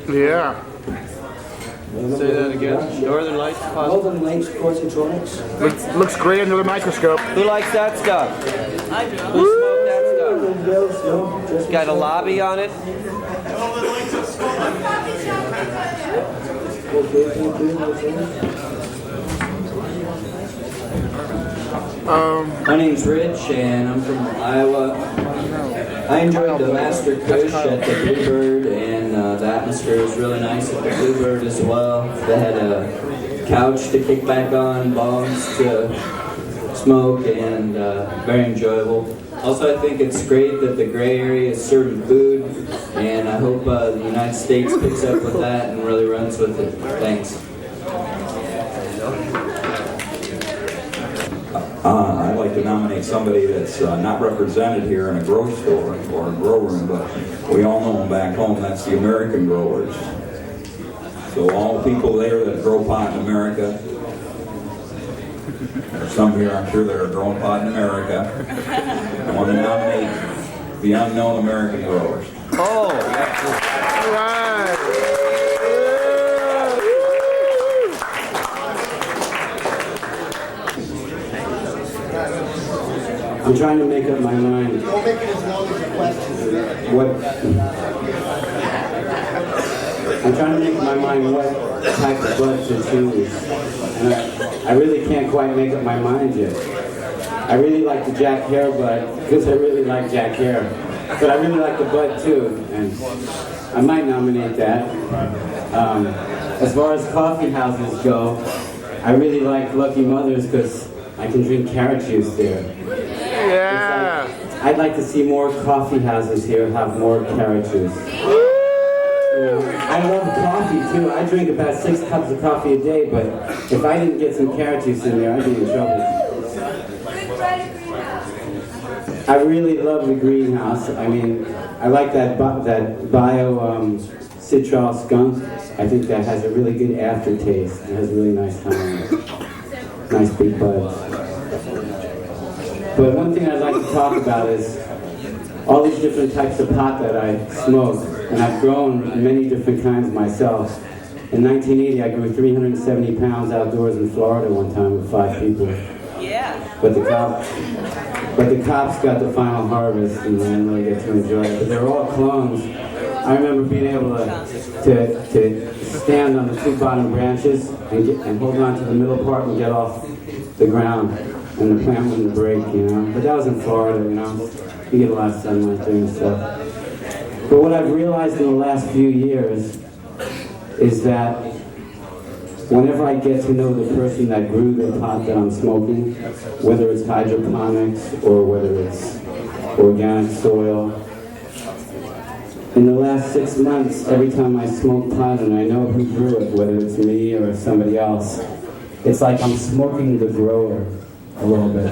Yeah. Say that again. Northern Lights deposit. Northern Lights Positronics. Looks great under the microscope. Who likes that stuff? I do. Who smoked that stuff? It's got a lobby on it. My name's Rich, and I'm from Iowa. I enjoyed the Master Kush at the Bluebird, and the atmosphere was really nice at the Bluebird as well. They had a couch to kick back on, bongs to smoke, and very enjoyable. Also, I think it's great that the gray area is serving food, and I hope the United States picks up with that and really runs with it. Thanks. I'd like to nominate somebody that's not represented here in a grow store or a grow room, but we all know them back home. That's the American growers. So all people there that grow pot in America, there's some here I'm sure that are growing pot in America. I want to nominate the unknown American growers. Oh, All right. I'm trying to make up my mind. Don't make it as long as the question. What? I'm trying to make my mind what type of bud to choose. And I really can't quite make up my mind yet. I really like the Jack Hare bud because I really like Jack Hare. But I really like the bud too, and I might nominate that. As far as coffee houses go, I really like Lucky Mother's because I can drink carrot juice there. Yeah. I'd like to see more coffee houses here have more carrot juice. You know, I love coffee too. I drink about 6 cups of coffee a day, but if I didn't get some carrot juice in there, I'd be in trouble. I really love the greenhouse. I mean, I like that bio citral skunk. I think that has a really good aftertaste. It has a really nice time. Nice big buds. But one thing I'd like to talk about is all these different types of pot that I smoke, and I've grown many different kinds myself. In 1980, I grew 370 pounds outdoors in Florida one time with 5 people. Yeah. But the cops got the final harvest, and I didn't really get to enjoy it. But they're all clones. I remember being able to stand on the 2 bottom branches and hold on to the middle part and get off the ground. And the plant wouldn't break, you know. But that was in Florida, you know. You get a lot of sunlight there and stuff. But what I've realized in the last few years is that whenever I get to know the person that grew the pot that I'm smoking, whether it's hydroponics or whether it's organic soil, in the last 6 months, every time I smoke pot and I know who grew it, whether it's me or somebody else, it's like I'm smoking the grower a little bit.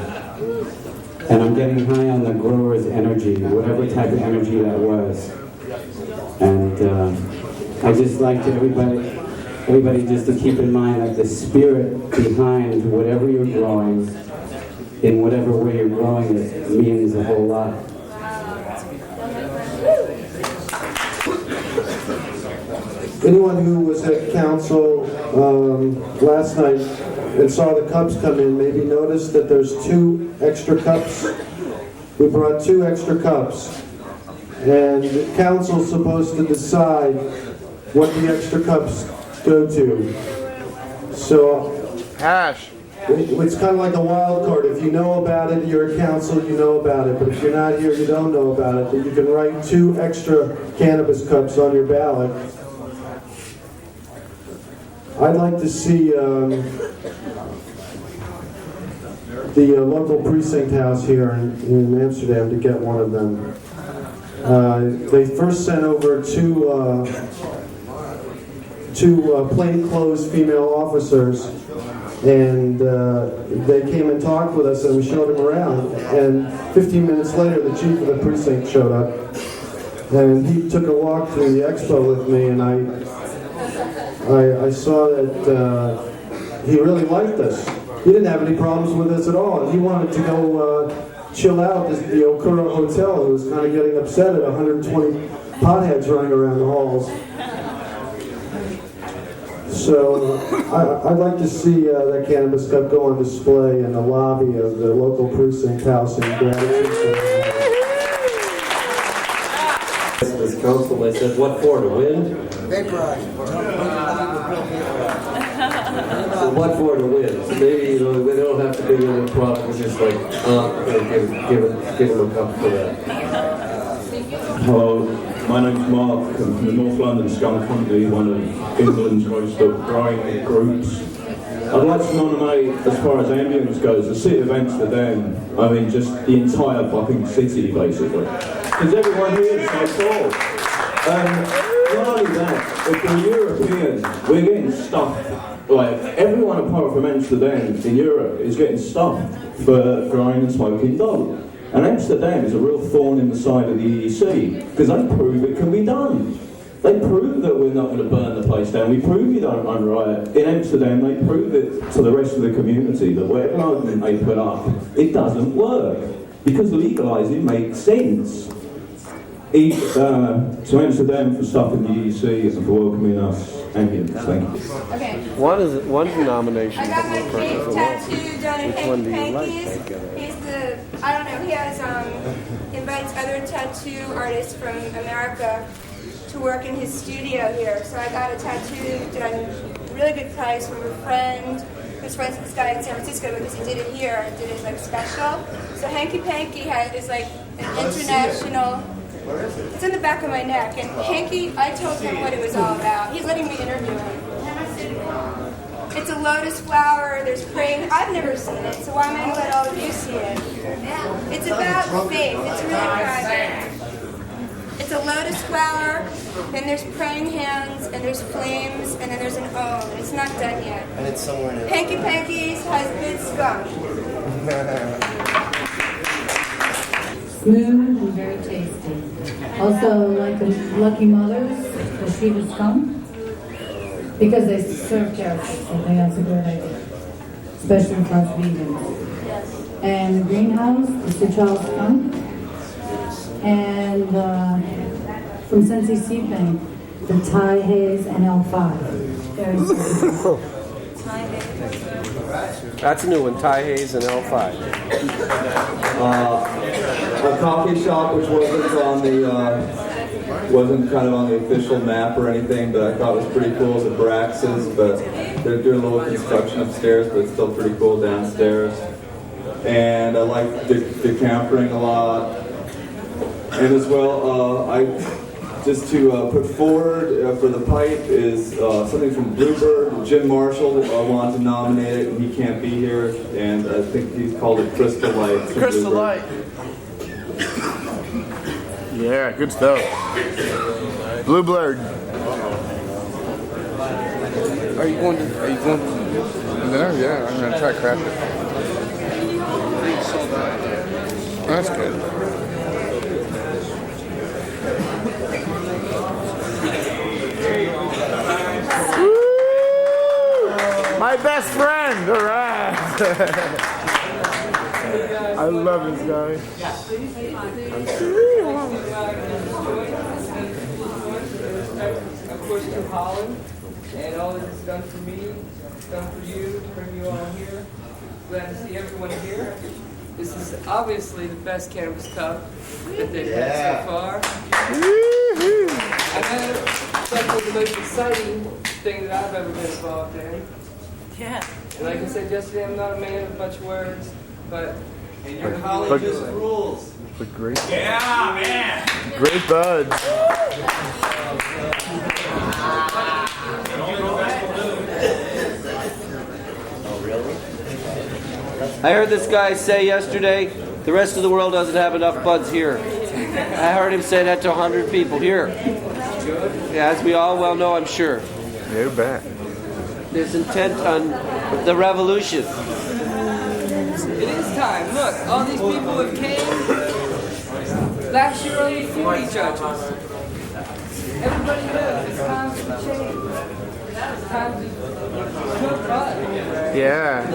And I'm getting high on the grower's energy, whatever type of energy that was. And I just like to everybody just to keep in mind that the spirit behind whatever you're growing, in whatever way you're growing it, means a whole lot. Anyone who was at council last night and saw the cups come in maybe noticed that there's 2 extra cups. We brought 2 extra cups. And the council's supposed to decide what the extra cups go to. So Hash. it's kind of like a wild card. If you know about it, you're a council, you know about it. But if you're not here, you don't know about it. But you can write 2 extra cannabis cups on your ballot. I'd like to see the local precinct house here in Amsterdam to get one of them. They first sent over two plainclothes female officers, and they came and talked with us, and we showed them around. And 15 minutes later, the chief of the precinct showed up, and he took a walk through the expo with me, and I saw that he really liked us. He didn't have any problems with us at all, and he wanted to go chill out at the Okura Hotel. He was kind of getting upset at 120 potheads running around the halls. So I'd like to see that Cannabis Cup go on display in the lobby of the local precinct house in gratitude. This council, I said, what for, to win? So what for, to win? So maybe, they don't have to be in the product, it's just like, give them a cup for that. Hello, my name's Mark. I'm from the North London Skunk Company, one of England's most growing groups. I'd like to nominate, as far as ambience goes, the city of Amsterdam. I mean, just the entire fucking city, basically. Because everyone here is so cool. Not only that, but for Europeans, we're getting stuffed. Like, everyone apart from Amsterdam in Europe is getting stuffed for growing and smoking dope. And Amsterdam is a real thorn in the side of the EEC, because they prove it can be done. They prove that we're not going to burn the place down. We prove you don't run riot. In Amsterdam, they prove it to the rest of the community that whatever argument they put up, it doesn't work. Because legalising makes sense. To Amsterdam for stuff in the EEC and for welcoming us. Ambience, thank you. Okay. One nomination. I got my cake tattooed done in Hanky Panky's. He's the, I don't know, he has, invites other tattoo artists from America to work in his studio here. So I got a tattoo done, really good price from a friend who's friends with this guy in San Francisco because he did it here and did it like special. So Hanky Panky is like an international. It's in the back of my neck, and Hanky, I told him what it was all about. He's letting me interview him. It's a lotus flower, there's praying. I've never seen it, so why am I going to let all of you see it? It's about faith, it's really private. It's a lotus flower, then there's praying hands, and there's flames, and then there's an Om. It's not done yet. And it's somewhere in Hanky Panky's has good skunk. Smooth and very tasty. Also, like Lucky Mother's, the Shiva skunk, because they serve carrots. I think that's a good idea, especially for us vegans. And the greenhouse, the Seychelles skunk, and from Sensi Seed Bank, the Thai Haze and L5. Very good. That's a new one, Thai Haze and L5. A coffee shop which wasn't kind of on the official map or anything, but I thought was pretty cool is at Brax's, but they're doing a little construction upstairs, but it's still pretty cool downstairs. And I like decampering a lot. And as well, just to put forward for the pipe is something from Bluebird. Jim Marshall wanted to nominate it, and he can't be here. And I think he's called it Crystal Light. Crystal Light. Yeah, good stuff. Bluebird. Are you going to No, yeah, I'm gonna try craft it. That's good. Woo! My best friend, all right. I love this guy. Of course, to Holland, and all that is done for me, done for you, to bring you all here. Glad to see everyone here. This is obviously the best Cannabis Cup that they've had so far. I've had it was the most exciting thing that I've ever been involved in. Yeah. And like I said yesterday, I'm not a man of a bunch of words, but And your college's rules. The great. Yeah, man. Great buds. I heard this guy say yesterday, the rest of the world doesn't have enough buds here. I heard him say that to 100 people here. Yeah, as we all well know, I'm sure. You bet. There's intent on the revolution. it is time. Look, all these people have came. Last year only 40 judges. Everybody knows it's time for change. It's time to put bud. Yeah.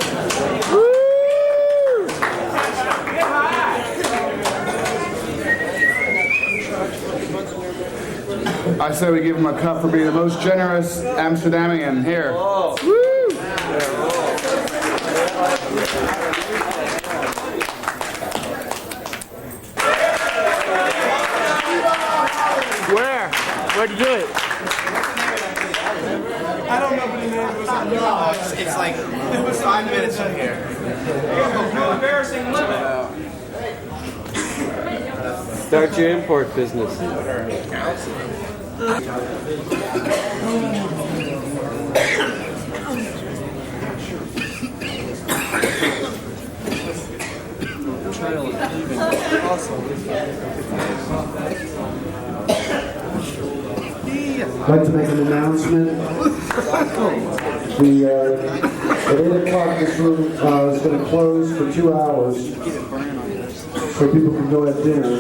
I say we give him a cup for being the most generous Amsterdamian here. Oh. Woo! Where? Where'd you do it? I don't know, but it was on it's like it was 5 minutes from here. No embarrassing limit. Start your import business. I'd like to make an announcement. At 8 o'clock, this room is going to close for 2 hours so people can go have dinner.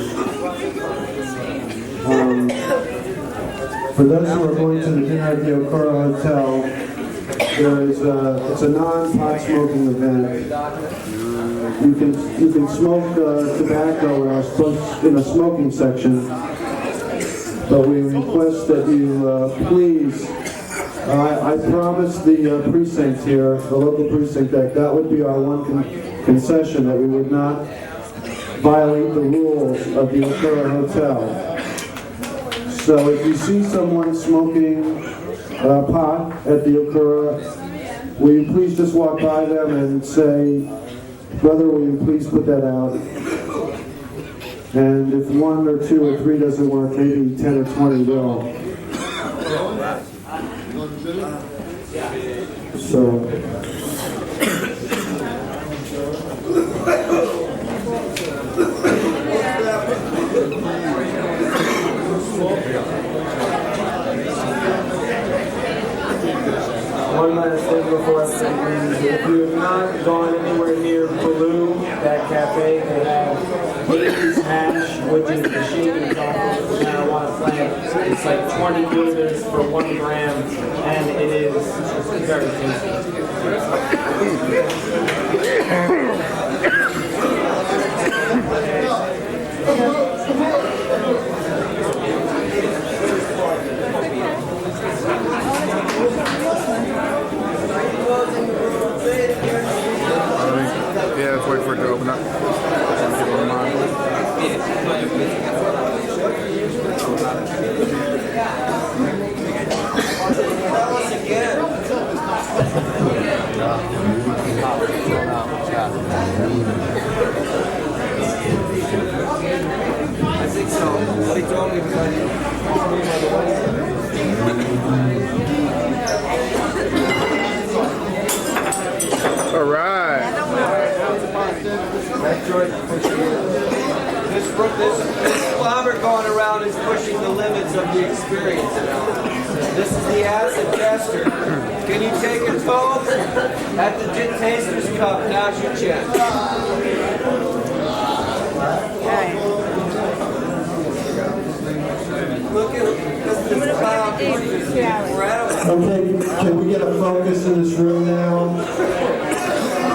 For those who are going to the dinner at the Okura Hotel, it's a non-pot smoking event. You can smoke tobacco in a smoking section, but we request that you please. I promised the precinct here, the local precinct, that would be our one concession, that we would not violate the rules of the Okura Hotel. So if you see someone smoking pot at the Okura, will you please just walk by them and say, "Brother, will you please put that out?" And if 1 or 2 or 3 doesn't work, maybe 10 or 20 will. So. One last thing before I say, if you have not gone anywhere near Baloo, that cafe, they have Baby's Hash, which is the shaving chocolate with the marijuana plant. It's like 20 guilders for 1 gram, and it is very tasty. Yeah, let's wait for it to open up. I think so. They told me All right. This slobber going around is pushing the limits of the experience. This is the acid tester. Can you take a toke at the taster's cup? Now's your chance. Look at this cloud. Okay, can we get a focus in this room now?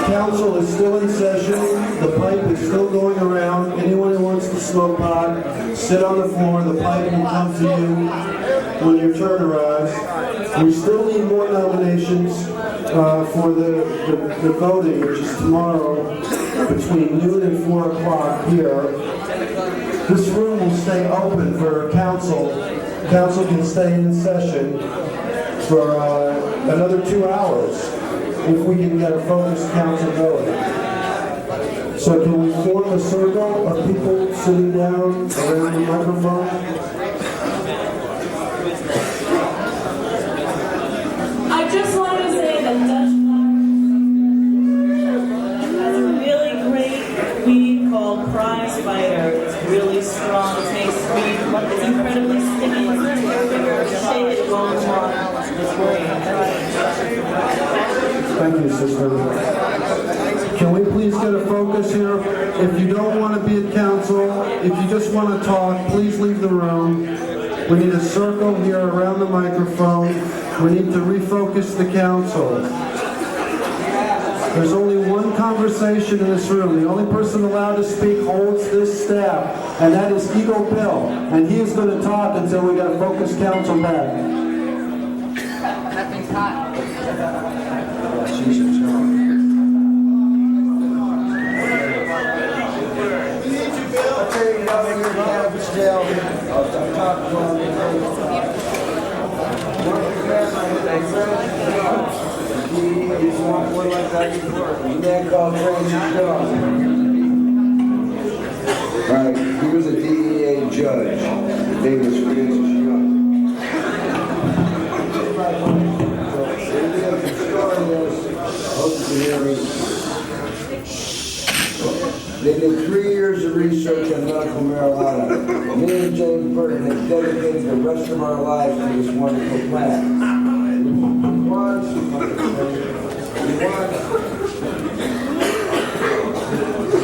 Council is still in session. The pipe is still going around. Anyone who wants to smoke pot, sit on the floor. The pipe will come to you when your turn arrives. We still need more nominations for the voting, which is tomorrow between noon and 4 o'clock here. This room will stay open for council. Council can stay in session for another 2 hours if we can get a focused council going. So can we form a circle of people sitting down around the microphone? I just want to say that Dutch has a really great weed called Prize Fighter. It's really strong, tastes sweet, it's incredibly sticky. Shake it, long water. It's great. Thank you, sister. Can we please get a focus here? If you don't want to be at council, if you just want to talk, please leave the room. We need a circle here around the microphone. We need to refocus the council. There's only one conversation in this room. The only person allowed to speak holds this staff, and that is Eagle Bill. And he is going to talk until we got a focused council back. That thing's hot. Right, he was a DEA judge. His name was Francis Young. They did 3 years of research on medical marijuana. Me and James Burton have dedicated the rest of our lives to this wonderful plant.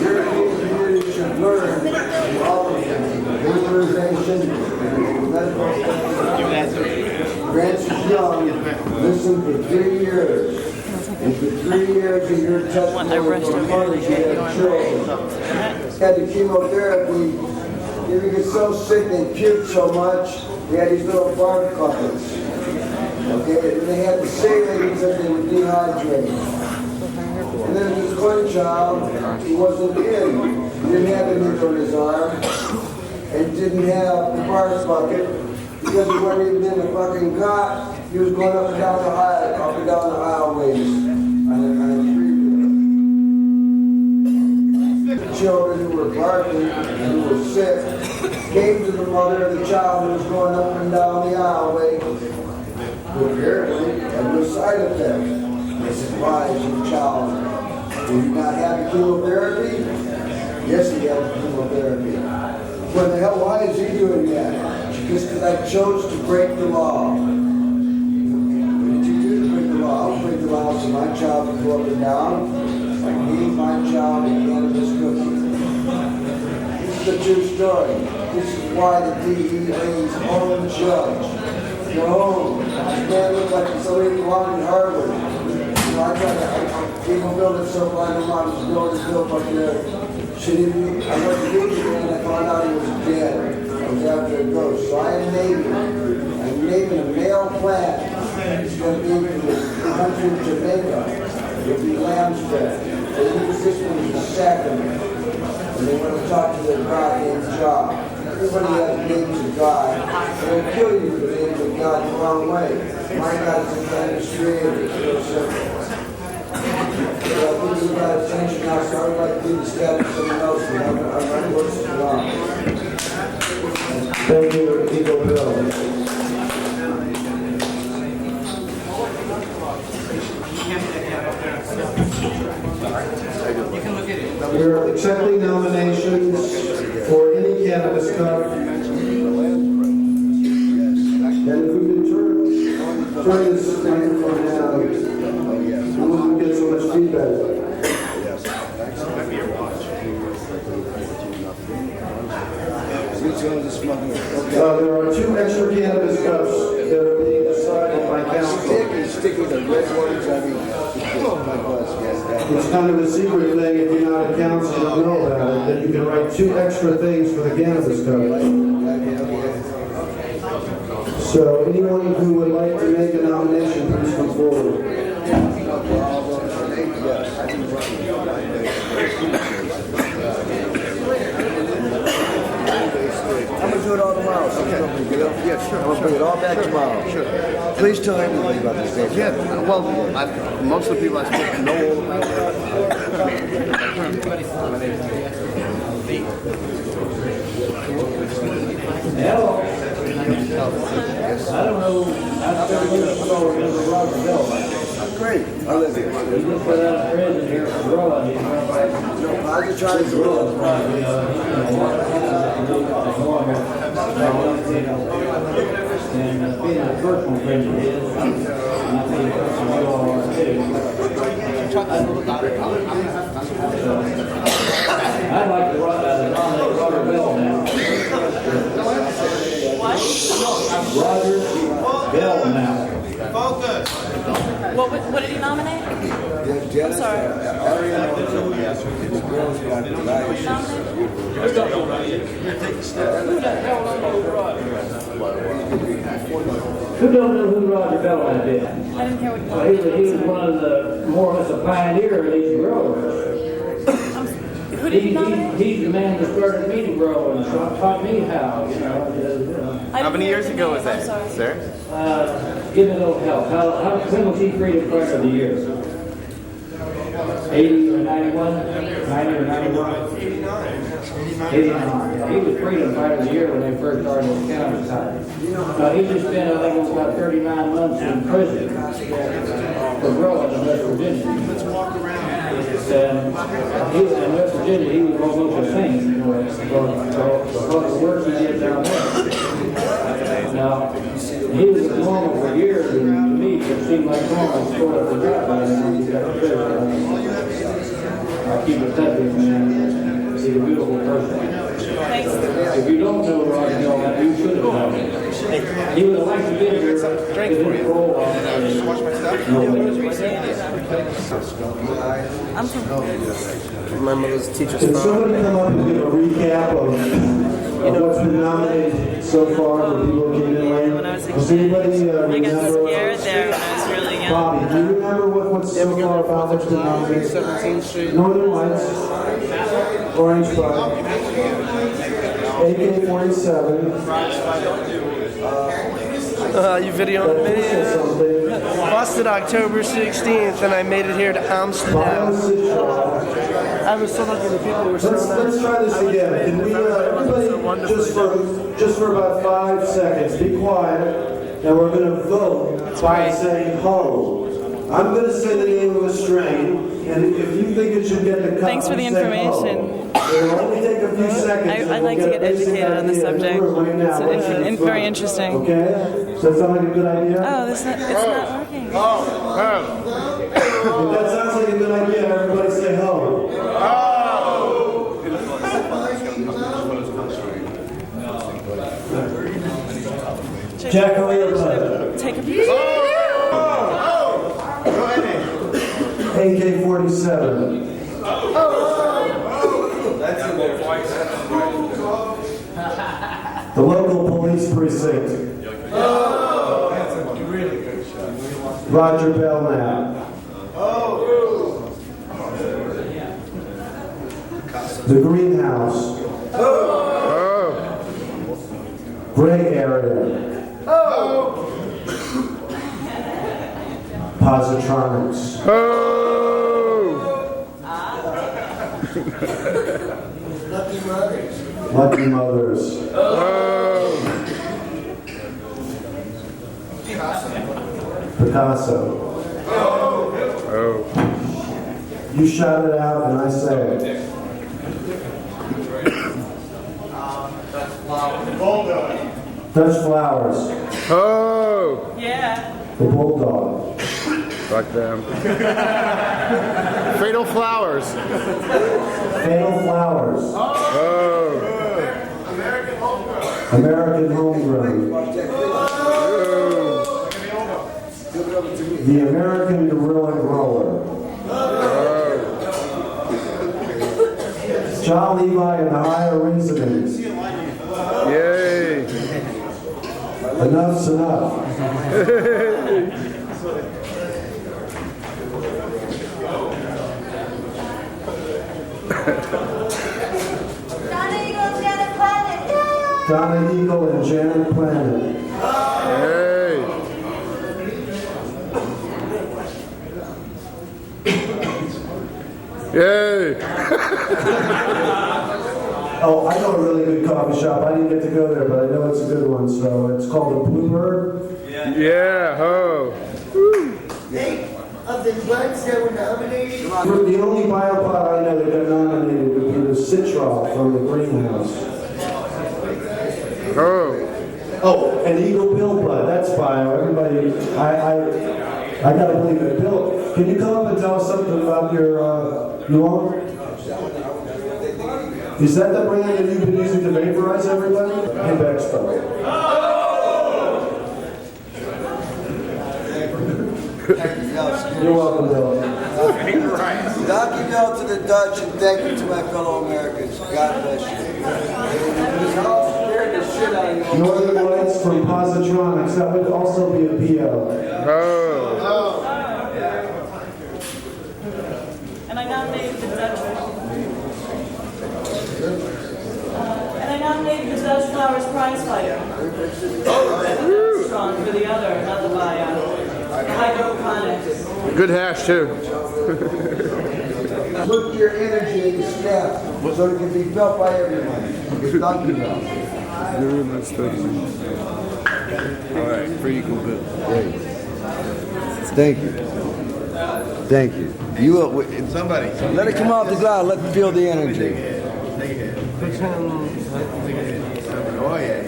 European community should learn from all of them. Legalization, medical Francis Young listened for 3 years. And for 3 years he heard testimony from mothers who had children. Had the chemotherapy, they would get so sick they puked so much, they had these little bark puppets. Okay, and they had to say that because they were dehydrated. And then this one child, he wasn't in. He didn't have the needle in his arm, and didn't have the bark bucket, because he wasn't even in the fucking cot. He was going up and down the aisleways on a three-wheeler. Children who were barking and who were sick came to the mother of the child who was going up and down the aisleway, who apparently had no side effects. They said, why is your child? Did he not have chemotherapy? Yes, he had chemotherapy. What the hell, why is he doing that? Just because I chose to break the law. What did you do to break the law? I'll break the law so my child can go up and down. Like me, my child, and cannabis cookie. This is a true story. This is why the DEA's own judge, your own, this man looked like somebody who belonged at Harvard. I tried to people build it so far, the mom was building built up there. She didn't, I went to meet him and I found out he was dead. I was after a ghost. So I'm naming a male plant. It's going to be from the country of Jamaica. It'll be lamb's bread. They use this one as a sacrament. And they want to talk to their God named Jah. Everybody has names of God. They'll kill you for the names of God the wrong way. My God is a kind of creator. It's real simple. But I think we got attention now, so I would like to give the staff to someone else. I'm not going to long. Thank you, Eagle Bill. We are accepting nominations for any cannabis cup. And if we can turn this microphone down, we wouldn't get so much feedback. There are 2 extra cannabis cups that are being decided by council. Stick with the red ones, I mean, It's kind of a secret thing if you're not a council, you don't know about it, that you can write 2 extra things for the cannabis cup. So anyone who would like to make a nomination, please come forward. I'm going to do it all tomorrow. So yeah, sure. I'm going to bring it all back tomorrow. Sure. Please tell everybody about this day. Yeah, well, most of the people I speak to know all about it. Hello. I don't know. I still remember Robert Bell. Great. I live here. He just got out of prison here for growing. I just try to grow. And being a personal friend of his, and I think you all are too. I'd like to nominate Robert Bell now. Roger Bell now. What did he nominate? I'm sorry. Who don't know who Roger Belknap is? I didn't hear what you Well, he was one of the, more or less a pioneer of these growers. Who did he nominate? He's the man that started me to grow and taught me how, you know. How many years ago was that, sir? Give me a little help. When was he Freedom Fighter of the Year? 80 or 91? 90 or 91? 89. He was Freedom Fighter of the Year when they first started his counterattack. He just spent, I think it was about 39 months in prison for growing in West Virginia. Let's walk around. And he was in West Virginia, he was almost a saint, you know, because of the work he did down there. Now, he was normal for years, and to me, it seemed like normal sort of forgot about him when he got to prison. I keep in touch with him, he's a beautiful person. If you don't know Roger Belknap, you should have known him. He would have liked to be here with his role on I'm from my mother's teacher's Can somebody come up and give a recap of what's been nominated so far for people who came in late? Does anybody remember? I got scared there when I was really young. Bobby, do you remember what's so far about what's been nominated? 17th Street. Northern Lights, Orange Bud, AK-47. You videoing me? Busted October 16th, and I made it here to Amsterdam. I was so lucky the people were so nice. Let's try this again. Can we, everybody, just for about 5 seconds, be quiet, and we're going to vote by saying ho. I'm going to say the name of a strain, and if you think it should get the cup, Thanks for the information. It'll only take a few seconds. I'd like to get educated on the subject. It's very interesting. Okay? Does that sound like a good idea? Oh, it's not working. If that sounds like a good idea, everybody say ho. Jack O'Leary. Take a picture. AK-47. The local police precinct. Roger Belknap. The greenhouse. Gray area. Positronics. Lucky Mothers. Picasso. You shout it out and I say it. Dutch Flowers. Oh! Yeah. The Bulldog. Fuck them. Fatal Flowers. Fatal Flowers. Oh! American Homegrown. The American Gorilla Grower. John Levi and the Higher Reasonings. Yay! Enough's enough. Donna Eagle and Janet Planet. Hey! Yay! Oh, I know a really good coffee shop. I didn't get to go there, but I know it's a good one. So it's called the Bluebird. Yeah, ho! Of the ones that were nominated? The only biopod I know that got nominated would be the Citral from the greenhouse. Oh, and Eagle Bill Bud. That's bio. Everybody, I gotta believe it. Bill, can you come up and tell us something about your you own? Is that the brand that you've been using to vaporize everybody? Hey, Baxter. You're welcome, Bill. Dankjewel to the Dutch and thank you to my fellow Americans. God bless you. This house scared the shit out of you. Northern Lights from Positronics. That would also be a PO. And I nominated the Dutch. And I nominated the Dutch Flowers prize fighter. Strong for the other, another by hydroponics. Good hash too. Put your energy in the staff so it can be felt by everyone. Dankjewel. All right, free good. Great. Thank you. Thank you. You will, somebody. Let it come off the cloud. Let them feel the energy. Oh yeah.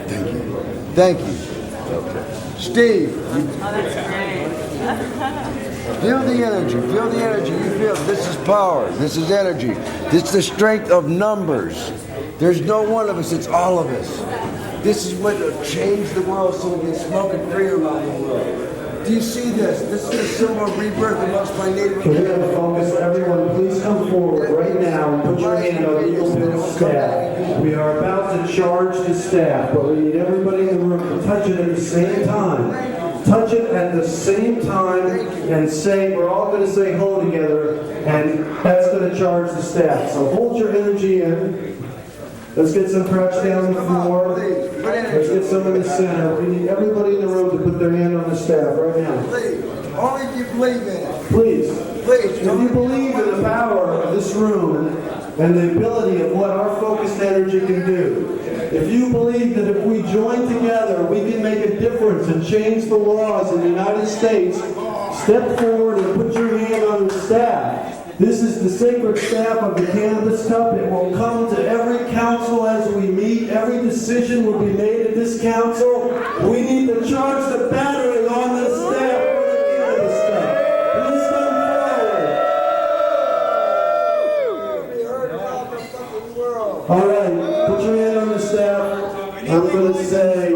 Thank you. Thank you. Steve. Feel the energy. Feel the energy. You feel this is power. This is energy. This is the strength of numbers. There's no one of us. It's all of us. This is what will change the world so we can smoke it free around the world. Do you see this? This is a symbol of rebirth amongst my native. Can we have a focus? Everyone, please come forward right now and put your hand on the open staff. We are about to charge the staff, but we need everybody in the room to touch it at the same time. Touch it at the same time and say, we're all going to say ho together, and that's going to charge the staff. So hold your energy in. Let's get some crouch down on the floor. Let's get some in the center. We need everybody in the room to put their hand on the staff right now. Please. Only if you believe in it. Please. Please. If you believe in the power of this room and the ability of what our focused energy can do, if you believe that if we join together, we can make a difference and change the laws in the United States, step forward and put your hand on the staff. This is the sacred staff of the Cannabis Cup. It will come to every council as we meet. Every decision will be made at this council. We need to charge the battery on the staff for the Cannabis Cup. Please come forward. All right, put your hand on the staff. I'm going to say,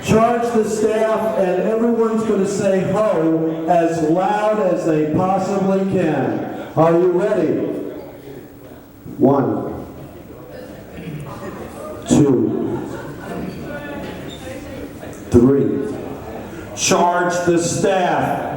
charge the staff, and everyone's going to say ho as loud as they possibly can. Are you ready? 1, 2, 3. Charge the staff.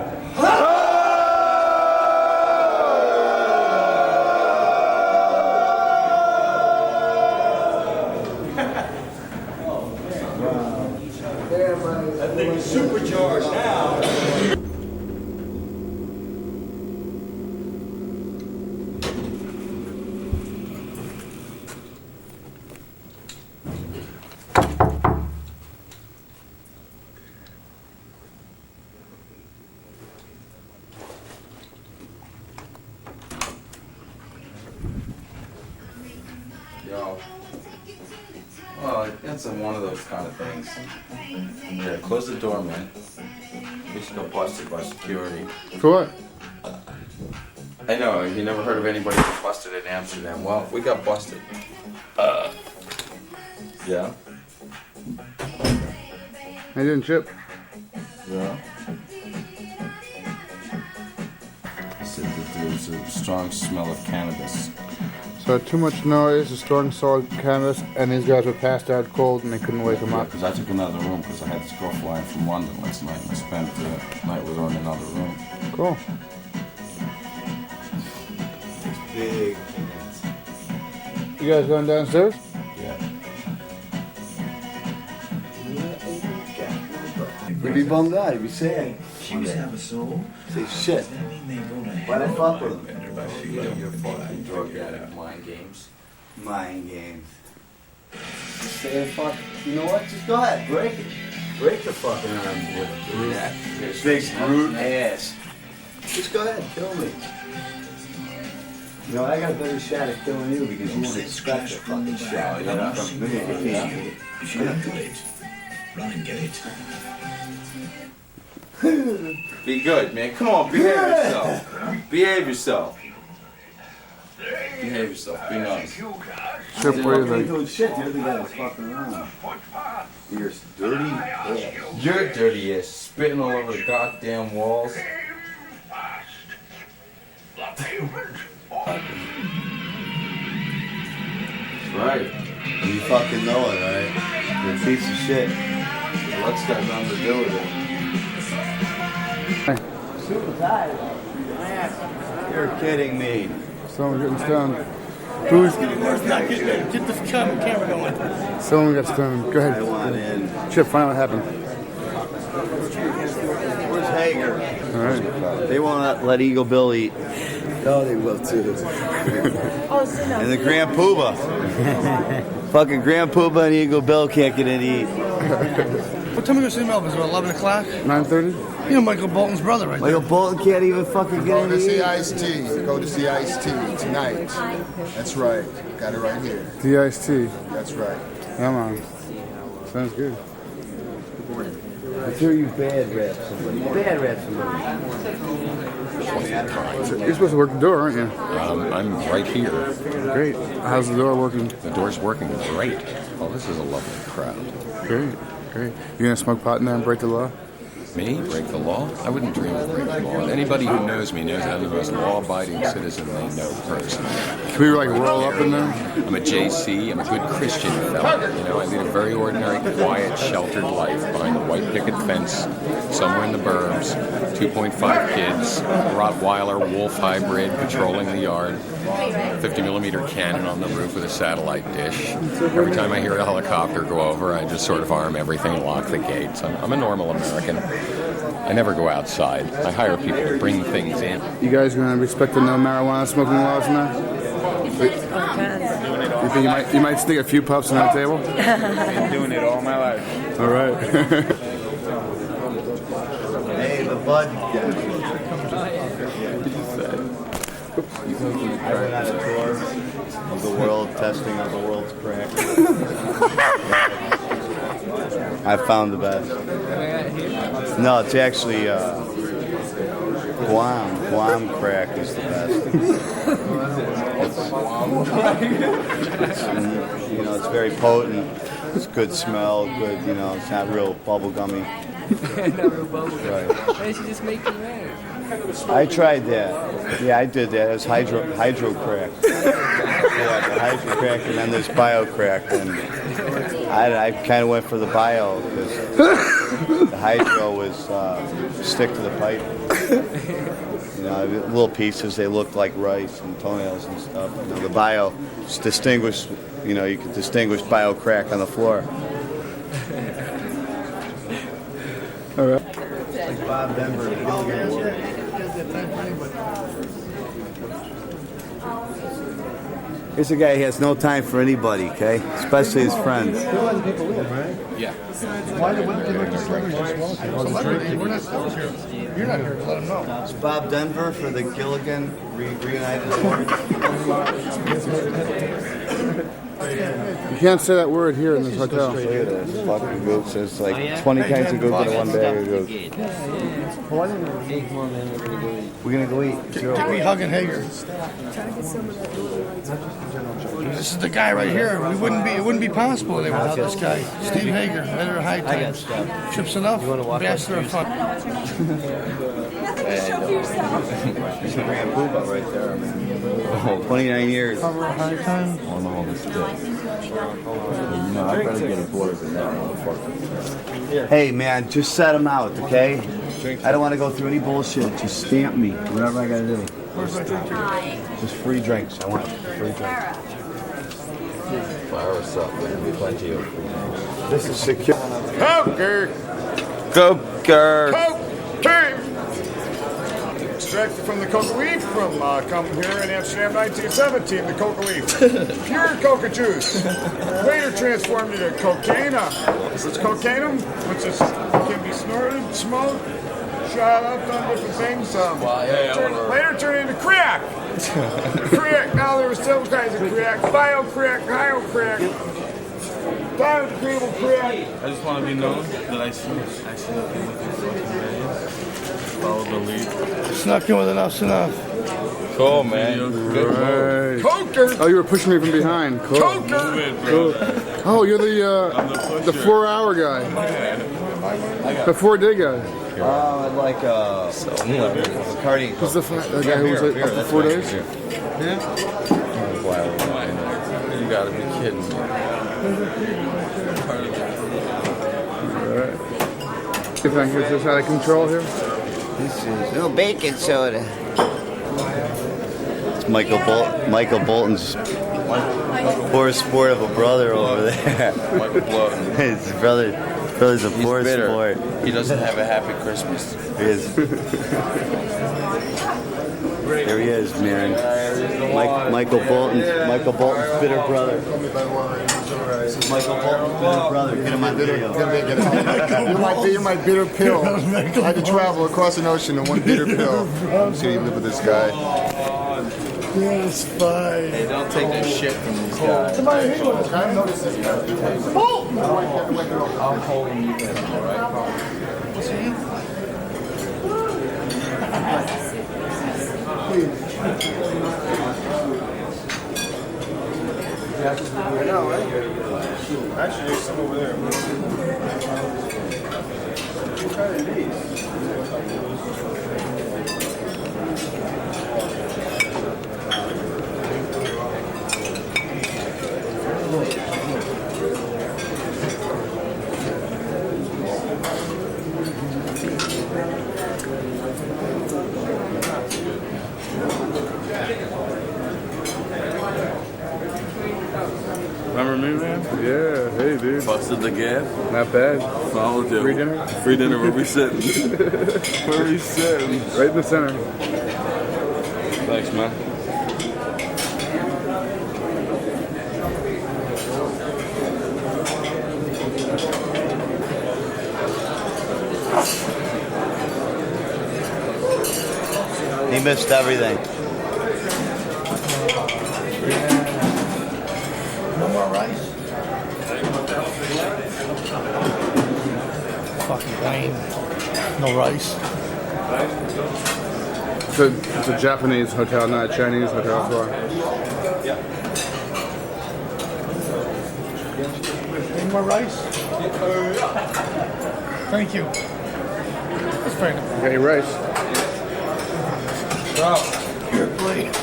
That thing is supercharged now. Yo. Well, it's one of those kind of things. Yeah, close the door, man. We just got busted by security. For what? I know, you never heard of anybody get busted in Amsterdam. Well, we got busted. Yeah? I didn't chip. Yeah. Said that there was a strong smell of cannabis. So too much noise, a strong smell of cannabis, and these guys were passed out cold and they couldn't wake them up. Because I took another room because I had this girl flying from London last night and spent the night with her in another room. Cool. Big. You guys going downstairs? Yeah. You'd be bummed out. You'd be sad. She was have a soul. Say shit. Why'd I fuck with him? You're fucking drug addict. Mind games. Mind games. Just say fuck. You know what? Just go ahead. Break it. Break the fucking arm with that big brute ass. Just go ahead. Kill me. You know, I got a better shot at killing you because you won't expect a fucking shot. Yeah. From me. If you're not late, run and get it. Be good, man. Come on, behave yourself. Behave yourself. Behave yourself. Be nice. Shit, what do you think? Shit, the other guy was fucking around. You're dirty. You're dirty as spitting all over the goddamn walls. That's right. You fucking know it, right? You're a piece of shit. What's got nothing to do with it? Super tired. You're kidding me. Someone getting stoned. Who's? Get the camera going. Someone got stoned. Go ahead. I want in. Chip, find out what happened. Where's Hager? All right. They won't let Eagle Bill eat. Oh, they will too. And the Grand Poobah. Fucking Grand Poobah and Eagle Bill can't get in to eat. What time are we going to see Melvin? Is it 11 o'clock? 9:30? You know Michael Bolton's brother right Michael Bolton can't even fucking get in to eat. Ice-T. Go to see Ice-T tonight. That's right. Got it right here. D-I-S-T. That's right. Come on. Sounds good. Let's hear you bad rap somebody. Bad rap somebody. You're supposed to work the door, aren't you? I'm right here. Great. How's the door working? The door's working great. Oh, this is a lovely crowd. Great. Great. You gonna smoke pot in there and break the law? Me? Break the law? I wouldn't dream of breaking the law. Anybody who knows me knows I'm the most law-abiding citizen they know personally. Can we like roll up in there? I'm a JC. I'm a good Christian fellow. You know, I lead a very ordinary, quiet, sheltered life behind the white picket fence, somewhere in the burbs. 2.5 kids, Rottweiler, wolf hybrid, patrolling the yard. 50mm cannon on the roof with a satellite dish. Every time I hear a helicopter go over, I just sort of arm everything and lock the gates. I'm a normal American. I never go outside. I hire people to bring things in. You guys gonna respect the no marijuana smoking laws now? You think you might stick a few puffs on that table? Been doing it all my life. All right. Hey, the bud. I went on a tour of the world, testing out the world's crack. I found the best. No, it's actually Guam crack is the best. It's very potent. It's good smell, good, it's not real bubble gummy. Not real bubble gum. Right. They should just make you mad. I tried that. Yeah, I did that. It was hydro crack. Yeah, the hydro crack, and then there's bio crack. And I kind of went for the bio because the hydro was stick to the pipe. Little pieces. They looked like rice and toenails and stuff. The bio is distinguished. You can distinguish bio crack on the floor. All right. Like Bob Denver. Here's a guy who has no time for anybody, okay? Especially his friends. Yeah. Why the women look just like celebrity? We're not stores here. You're not here to let them know. It's Bob Denver for the Gilligan Reunited Award. You can't say that word here in this hotel. Look at this fucking gooks. There's like 20 kinds of gook in one bag of gook. We're gonna go eat. Take me hugging Hager. This is the guy right here. It wouldn't be possible without this guy. Steve Hager, editor of High Times. Chips enough, ambassador of fun. There's a Grand Poobah right there, man. 29 years. Cover of High Times. On all this stuff. I better get aboard with that motherfucker. Hey, man, just set them out, okay? I don't want to go through any bullshit. Just stamp me, whatever I gotta do. Just free drinks. I want free drinks. Fire us up, there'll be plenty of free drinks. This is secure. Coker! Coker! Cocaine! Extracted from the coca leaf from come here in Amsterdam 1917, the coca leaf. Pure coca juice. Later transformed into cocaine. This is cocainum, which can be snorted, smoked, shot up, done different things. Later turned into crack. Crack. Now there were several kinds of crack. Bio crack, hyo crack. Biodegradable crack. I just want to be known that I snuck in with you. Follow the lead. Snuck in with enough's enough. Cool, man. Good Right. Coker! Oh, you were pushing me from behind. Cool. Coker! Cool. Oh, you're the 4-hour guy. The 4-day guy. I'd like Bacardi. Who's the guy who was like up for 4 days? Yeah. You gotta be kidding me. Alright. You think it's just out of control here? This is no bacon soda. It's Michael Bolton's poor sport of a brother over there. Michael Bolton. His brother's a poor sport. He doesn't have a happy Christmas. He is. There he is, man. Michael Bolton's bitter brother. Michael Bolton's bitter brother. Get him on video. You're my bitter pill. I had to travel across an ocean in one bitter pill. I'm just gonna live with this guy. Yes, fine. Hey, don't take this shit from these guys. I noticed this guy. I'm holding you in, alright? Actually, there's some over there. What kind of these? Remember me, man? Yeah, hey, dude. Busted the gap. Not bad. Followed you. Free dinner? Free dinner. Where we sitting? Where we sitting? Right in the center. Thanks, man. He missed everything. No more rice? Fucking lame. No rice. It's a Japanese hotel, not a Chinese hotel. Any more rice? Thank you. That's fair enough. You got your rice. Here, please.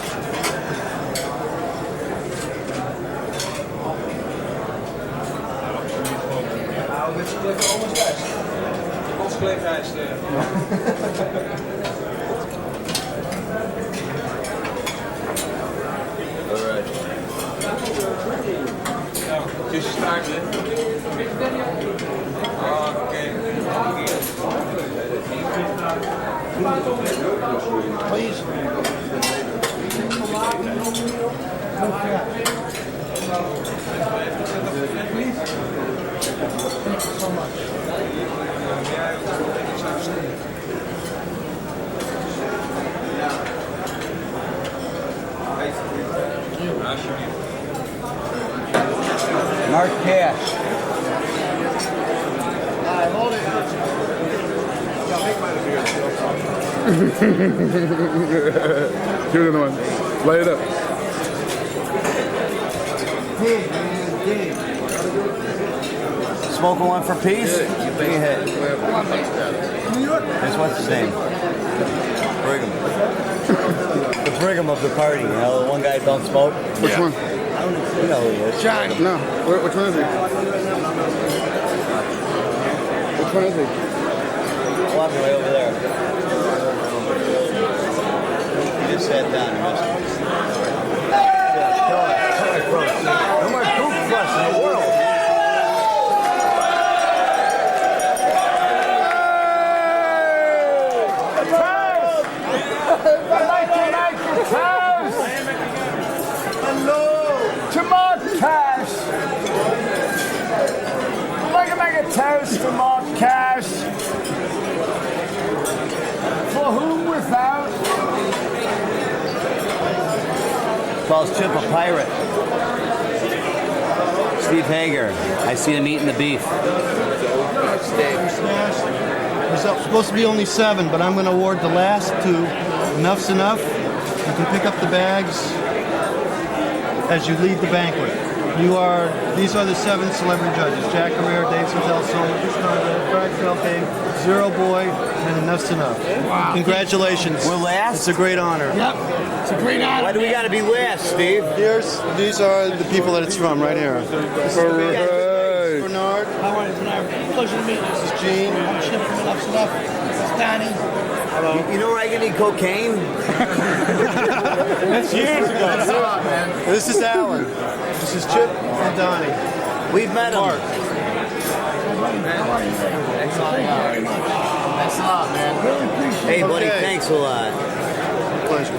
Alright. Just start it. Please. Thank you so much. Mark Cash. Here's another one. Light it up. Smoking one for peace? Big hit. This one's the same. Brigham. The Brigham of the party, you know, the one guy that don't smoke. Which one? You know who he is. John. No. Which one is he? Which one is he? Walking way over there. He just sat down and missed him. No more poop flush in the world. Hello to Mark Cash. I'd like to make a toast to Mark Cash. For whom without? Calls Chip a pirate. Steve Hager. I see him eating the beef. There's supposed to be only 7, but I'm going to award the last 2. Enough's enough. You can pick up the bags as you leave the banquet. These are the 7 celebrity judges: Jack Herrera, Dave Santel, Brad Felke, Zero Boy, and Enough's Enough. Wow. Congratulations. We're last? It's a great honor. Yep. It's a great honor. Why do we got to be last, Steve? These are the people that it's from right here. This is Bernard. How are you, Bernard? Pleasure to meet you. This is Gene. I'm Chip from Enough's Enough. This is Donnie. Hello. You know where I can eat cocaine? That's years ago. That's hot, man. This is Alan. This is Chip and Donnie. We've met him. Mark. Thanks a lot, man. Really appreciate it. Hey, buddy, Okay. thanks a lot. Pleasure.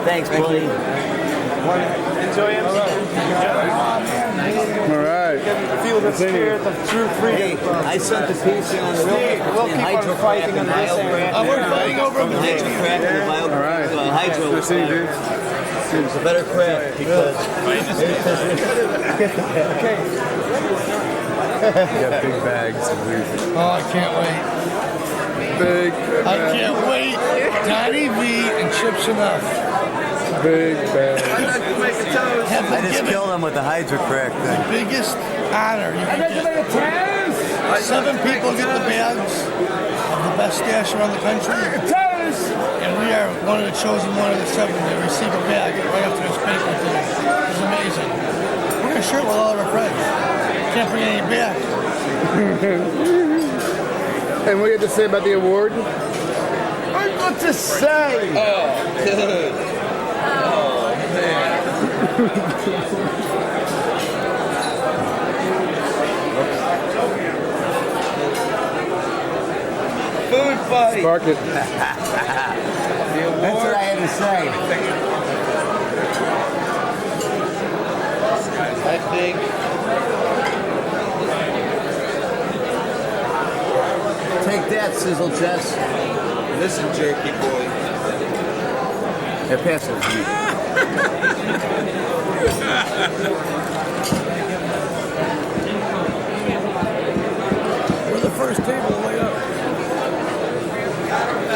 Thanks, buddy. Enjoy Amsterdam. All right. Feel the spirit of true freedom. Hey, I sent the piece in on the We'll keep on fighting on this end. We're fighting over the hydrocrack and the All right. hydro. Good to see you, dude. It's a better crap because Okay. You got big bags. Oh, I can't wait. I can't wait. Donnie V and Chips Enough. Big bag. Have I them just give killed him with the hydrocrack the thing. biggest honor you can get. 7 people get the bags of the best stash around the country. And we are one of the chosen one of the 7 to receive a bag right after this banquet today. It's amazing. We're going to share it with all of our friends. Can't bring any back. And what do you have to say about the award? What to say? Oh, good. Oh, man. Food fight. Spark it. That's what I had to say. I think Take that, sizzle chest. Listen, jerky boy. Yeah, pass it to me. We're the first table way up.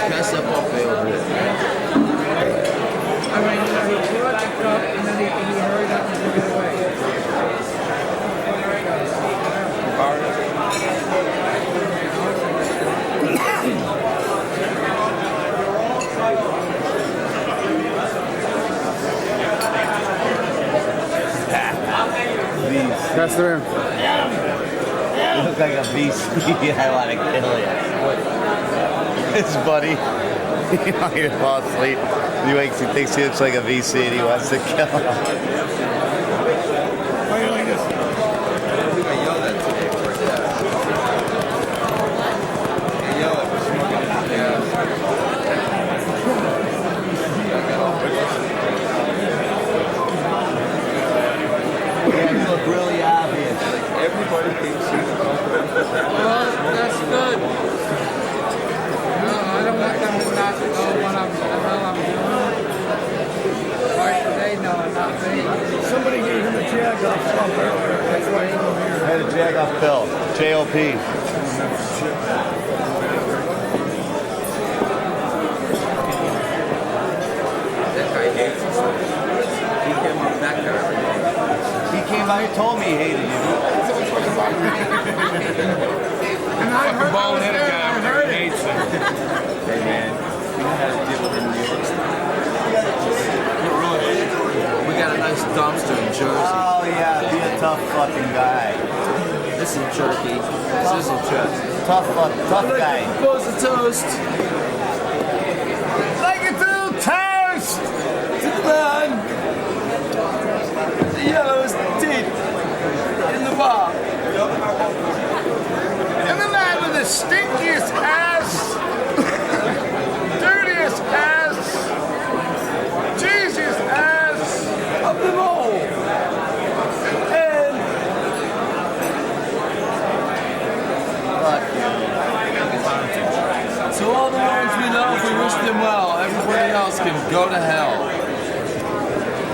Pass that buffet over there. I mean, he brought the cup and then he hurried up and took it away. Pass it around. You look like a beast. I want to kill you. His buddy. You know, he falls asleep. He wakes, he thinks he looks like a VC and he wants to kill him. Why are you like this? I think I yelled at today for that. I yelled at for smoking in the gas. Yeah, you look really obvious. Like everybody thinks he's Well, that's good. No, I don't want them to not know what the hell I'm doing. Why should they know and not me? Somebody gave him a jag off Trump earlier. That's why he's over here. I had a jag off Bill. JOP. That guy hates us. He came up that guy. He came out and told me he hated you. And I heard bald-headed I guy over there, heard he it. hates him. Hey man, you know how to deal with the New York stuff. We got a nice dumpster in Jersey. Oh yeah, be a tough fucking guy. Listen, jerky. Sizzle chest. Tough guy. Propose a toast. Like a little toast to the man. The yellow's teeth in the bar. And the man with the stinkiest ass, dirtiest ass, cheesiest ass of them all. And To all the ones we love, we wish them well. Everybody else can go to hell.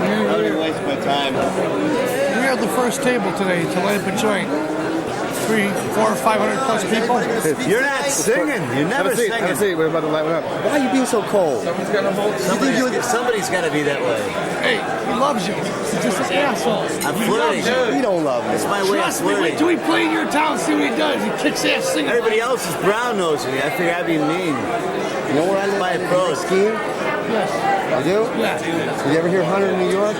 I don't even waste my time. We are the first table today to light up a joint. 400 or 500 plus people. You're not singing. You're never singing. Have a seat. We're about to light it up. Why are you being so cold? Somebody's got to be that way. Hey, he loves you. He's just an asshole. I'm flirting. You don't love me. It's my way of Trust me, wait flirting. till we play in your town, see what he does. He kicks ass singing. Everybody else is brown nosing me. I figure I'd be mean. You know where I live? My approach. Skiing? Yes. You do? Yeah. You ever hear Hunter in New York?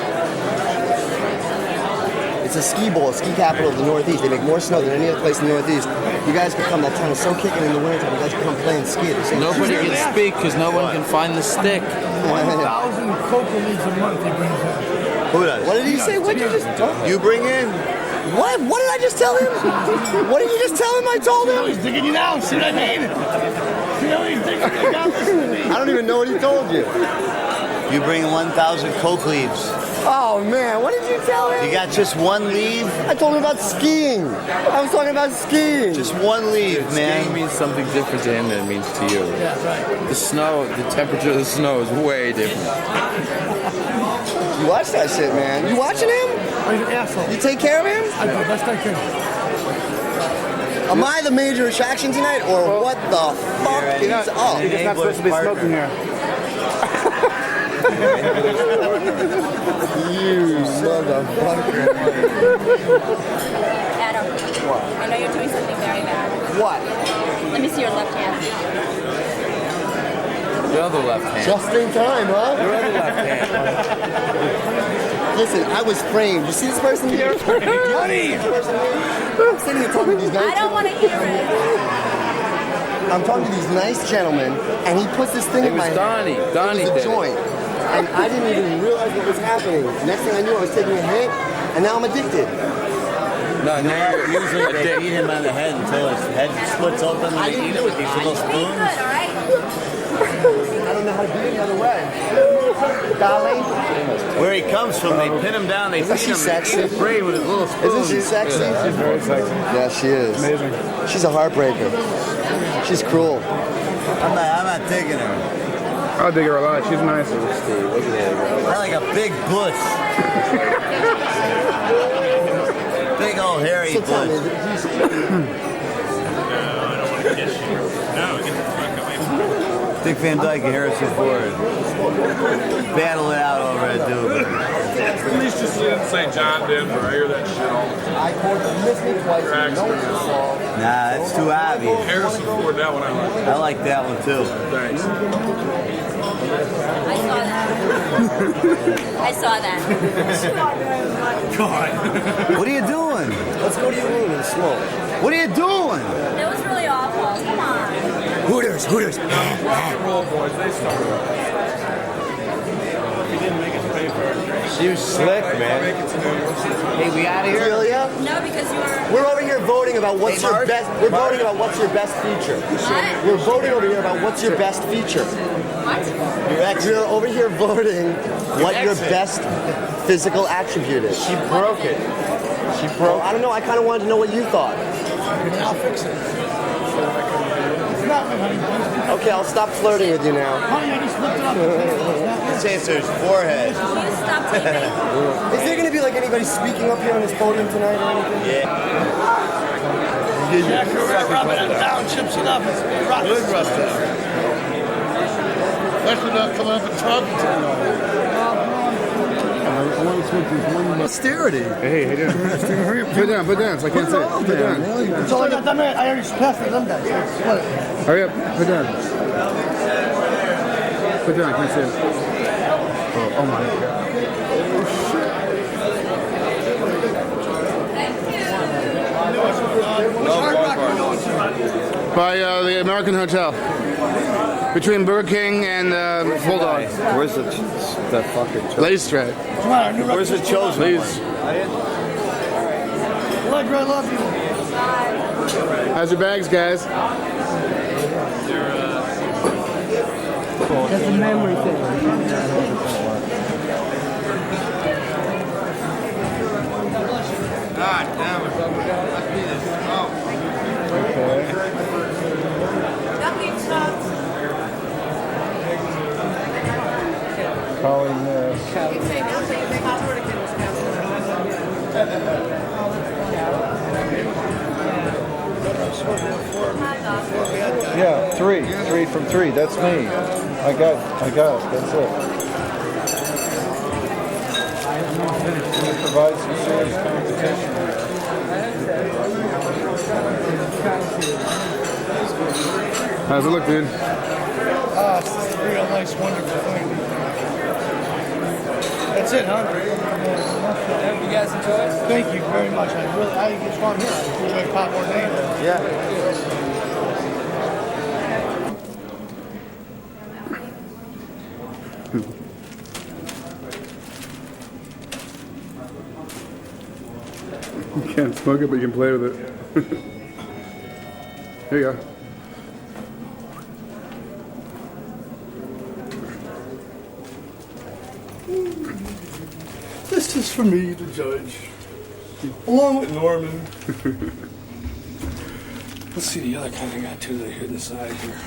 It's a ski bowl, a ski capital of the Northeast. They make more snow than any other place in the Northeast. You guys can come. That town is so kicking in the wintertime. You guys can come play and ski at the same time. Nobody can speak because no one can find the stick. 1,000 coca leaves a month he brings in. Who does? What did he say? What did you just You bring in? What? What did I just tell him? What did you just tell him I told him? He's digging you down, see what I mean? See how he's digging you down? I don't even know what he told you. You bring 1,000 coke leaves. Oh man, what did you tell him? You got just one leaf? I told him about skiing. I was talking about skiing. Just one leaf, man. Skiing means something different to him than it means to you. Yeah, right. The snow, the temperature of the snow is way different. You watch that shit, man. You watching him? He's an asshole. You take care of him? I do, best I can. Am I the major attraction tonight, or what the fuck is up? You're just not supposed to be smoking here. You motherfucker. Adam, What? I know you're doing something very bad. What? Let me see your left hand. The other left hand. Just in time, huh? Your other left hand. Listen, I was framed. You see this person here? Honey! I'm sitting here talking to these nice I don't want to hear it. I'm talking to these nice gentlemen, and he puts this thing It in my was Donnie. hand. Donnie It was a did it. joint. And I didn't even realize what was happening. Next thing I knew, I was taking a hit, and now I'm addicted. No, now you're Usually a they dick. beat him on the head until his head splits open and I they didn't eat do it with it. these little Be spoons. good, all right? I don't know how to do it the other way. Darling, Where he comes from, they pin him down, they Isn't beat she him, sexy? they spray with his little spoons. Isn't she sexy? She's very sexy. Yeah, she is. Amazing. She's a heartbreaker. She's cruel. I'm not digging her. I'll dig her a lot. She's nice. I like a big bush. Big old hairy So tell me, bush. Dick Van Dyke and Harrison Ford. Battle it out over at Duke. At least you see it in St. John, Denver. I hear that shit all the time. I called you, missed me twice. No one saw. Nah, it's too obvious. Harrison Ford, that one I like. I like that one too. Thanks. I saw that. I saw that. God. What are you doing? Let's go to your room and smoke. What are you doing? That was really awful. Come on. Hooters, Hooters. Rock and roll boys, they started. She was slick, man. Hey, we out of here? Julia? No, because you were. We're over here voting about what's Hey, your Mark? best. We're voting about what's your best feature. What? We're voting over here about what's your best feature. What? We're over here voting what your exit. best physical attribute is. She broke it. She Well, broke I don't know. I kind of wanted to know what you thought. I'll fix it. It's not my honey. Okay, I'll stop flirting with you now. Honey, I just looked it up. It's his forehead. You stop taping. Is there going to be like anybody speaking up here on this podium tonight or anything? Yeah. Jack Herrera rubbing it down, chips it up. It's rotten. Good rusted. Especially not coming up and talking to me. Austerity. Hey, hey, put down, so I can't say it. Put down. That's all I got done. I already passed it to them guys. Split it. Hurry up, put down. Put down, I can't say it. Oh my God. By the American Hotel. Between Burger King and Bulldog. Where's the fucking Lace Strat. Come on, new Where's the chosen Please. Allegra, I love you. How's your bags, guys? That's a memory thing. God damn it. Must be this. Oh. Dunkin' Donuts. Calling this. Yeah, three from three. That's me. I got it. That's it. It provides some serious competition. How's it look, dude? It's a real nice, wonderful thing. That's it, huh? You guys enjoy? Thank you very much. I just want to hear. I feel like pop more name. Yeah. You can't smoke it, but you can play with it. Here you go. This is for me to judge, along with Norman. Let's see the other kind I got too that are here inside here.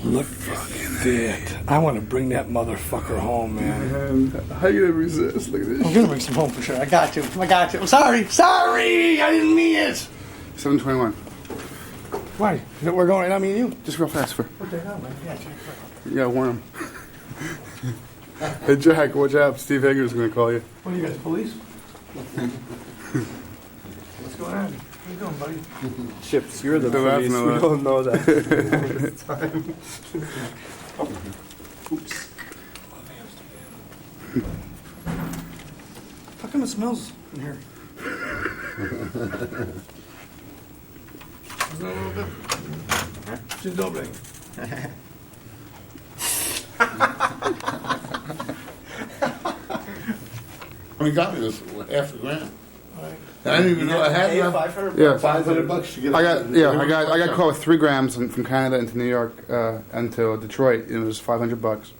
Look at that. I want to bring that motherfucker home, man. How you gonna resist? Look at this. I'm gonna bring some home for sure. I got to. I'm sorry. I didn't mean it. 7:21. Why? We're going right now, me and you? Just real fast for. What the hell, man? Yeah, check. You gotta warn him. Hey Jack, watch out. Steve Hager's gonna call you. What are you guys, police? What's going on? How you doing, buddy? Chips, you're the They're police. laughing a We lot. don't know that. This time. Oops. How come it smells in here? Just a little bit. Just doble. He got me this half a gram. And I didn't even know I had enough. Yeah, $500 to get. I got caught with 3 grams from Canada into New York into Detroit. And it was $500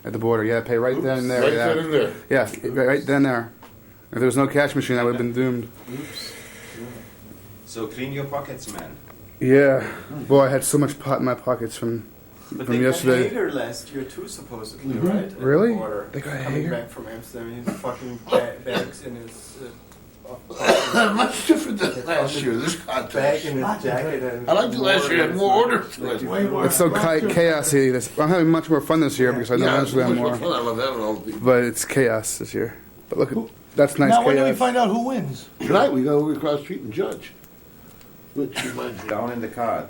at the border. You had to pay right then and there. Right yeah. then and there. Yeah, right then and there. If there was no cash machine, I would have been doomed. Oops. So clean your pockets, man. Yeah, boy, I had so much pot in my pockets from yesterday. Hager last year too, supposedly, Mhm. right? At the Really? border. They got Coming Hager? back from Amsterdam, he's fucking bags in his. Much different than last year. This contest. Bag in his jacket and. I like the last year had more orders. It's so chaosy. I'm having much more fun this year because I know eventually I'm more. I love having all the people. But it's chaos this year. But look, that's nice Now, chaos. when do we find out who wins? Tonight we go across the street and judge. Which you might. Down in the car.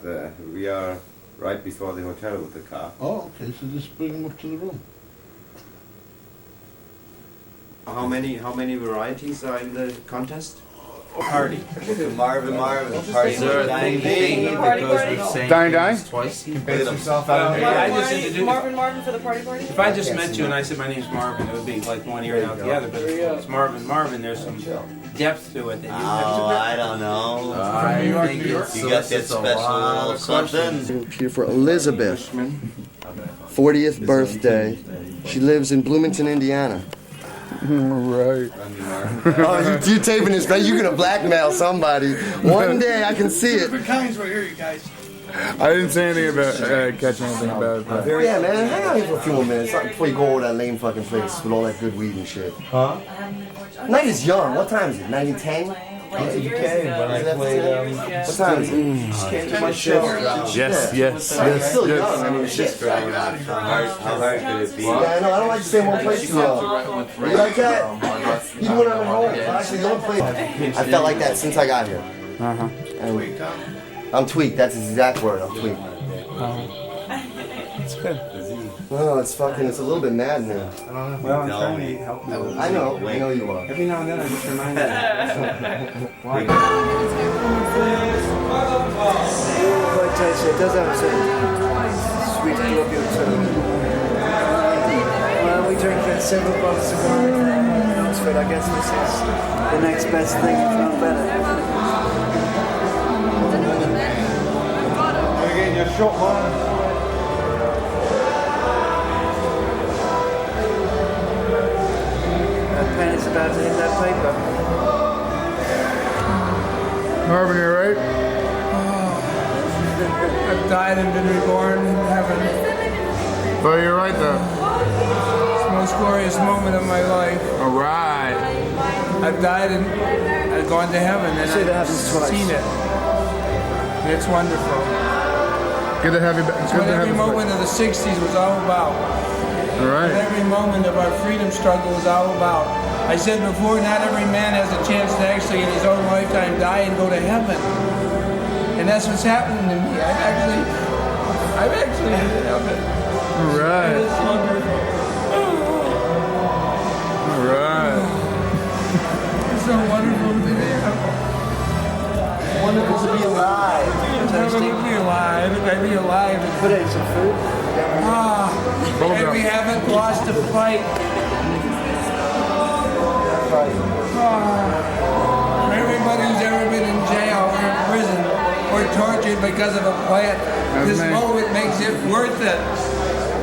We are right before the hotel with the car. Oh, okay. So just bring them up to the room. How many varieties are in the contest? Party. Marvin. Is there a thing because we've saying Dine? twice? He base himself out. I just introduced Marvin for the party? If I just met you and I said my name's Marvin, it would be like one ear and out the other. But if it's Marvin, there's some depth to it that you have to. I don't know. I think You got that special little something. Here for Elizabeth, 40th birthday. She lives in Bloomington, Indiana. Right. Oh, you taping this, man? You're gonna blackmail somebody. One day I can see it. Different kinds right here, you guys. I didn't say anything about catching anything about that. Yeah, man, hang out here for a few more minutes before you go over that lame fucking place with all that good weed and shit. Huh? Night is young. What time is it? 90-10? You came when I played. What time is it? Just came to my show. Yes. It's still young. I mean, shit. How hard could it be? Yeah, I know. I don't like to stay in one place too long. You like that? Even when I'm at home, actually, the only place I felt like that since I got here. Uh-huh. And I'm tweaked. That's his exact word. I'm tweaked. It's good. No, it's fucking. It's a little bit mad in there. Well, I'm trying to help you. I know you are. Every now and then I just remind you. Why? Quite tasty. It does have a sort of sweet colloquial tone. Well, we drink several bottles of wine in Oxford. I guess this is the next best thing, if not better. You're getting your shot, man. That pen is about to hit that paper. Marvin, you alright? I've died and been reborn in heaven. But you're right though. It's the most glorious moment of my life. Alright. I've died and I've gone to heaven and See, that I've happens twice. seen it. It's wonderful. Good to have you back. It's what every moment of the 60s was all about. All right. What every moment of our freedom struggle was all about. I said before, not every man has a chance to actually in his own lifetime die and go to heaven. And that's what's happening to me. I've actually in heaven. All right. It's wonderful. All right. It's so wonderful to be there. Wonderful to be alive. It's wonderful to be alive. I'd be alive. Put in some food. And we haven't lost a fight. For everybody who's ever been in jail or in prison or tortured because of a plant, this moment makes it worth it.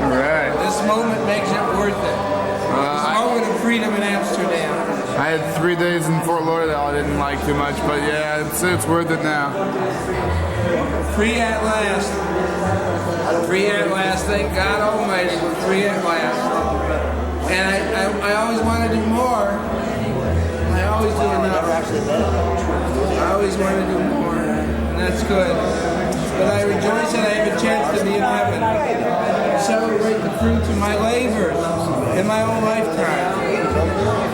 All right. This moment makes it worth it. This moment of freedom in Amsterdam. I had 3 days in Fort Lauderdale I didn't like too much, but yeah, it's worth it now. Free at last. Free at last. Thank God Almighty, we're free at last. And I always want to do more. I always do enough. I always want to do more, and that's good. But I rejoice that I have a chance to be in heaven. Celebrate the fruits of my labor in my own lifetime.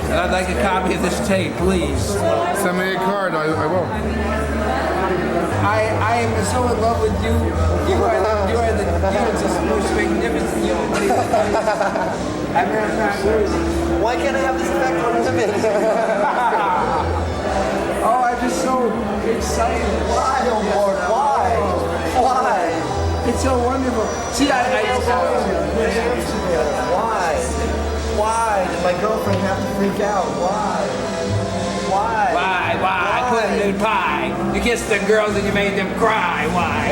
And I'd like a copy of this tape, please. Send me a card, I will. I am so in love with you. You are the most magnificent human being I've ever found. Why can't I have this effect on women? Oh, I'm just so excited. Why, oh Lord, why? Why? It's so wonderful. See, Why? Why did my girlfriend have to freak out? Why? Why? I put a new pie. You kissed the girls and you made them cry. Why?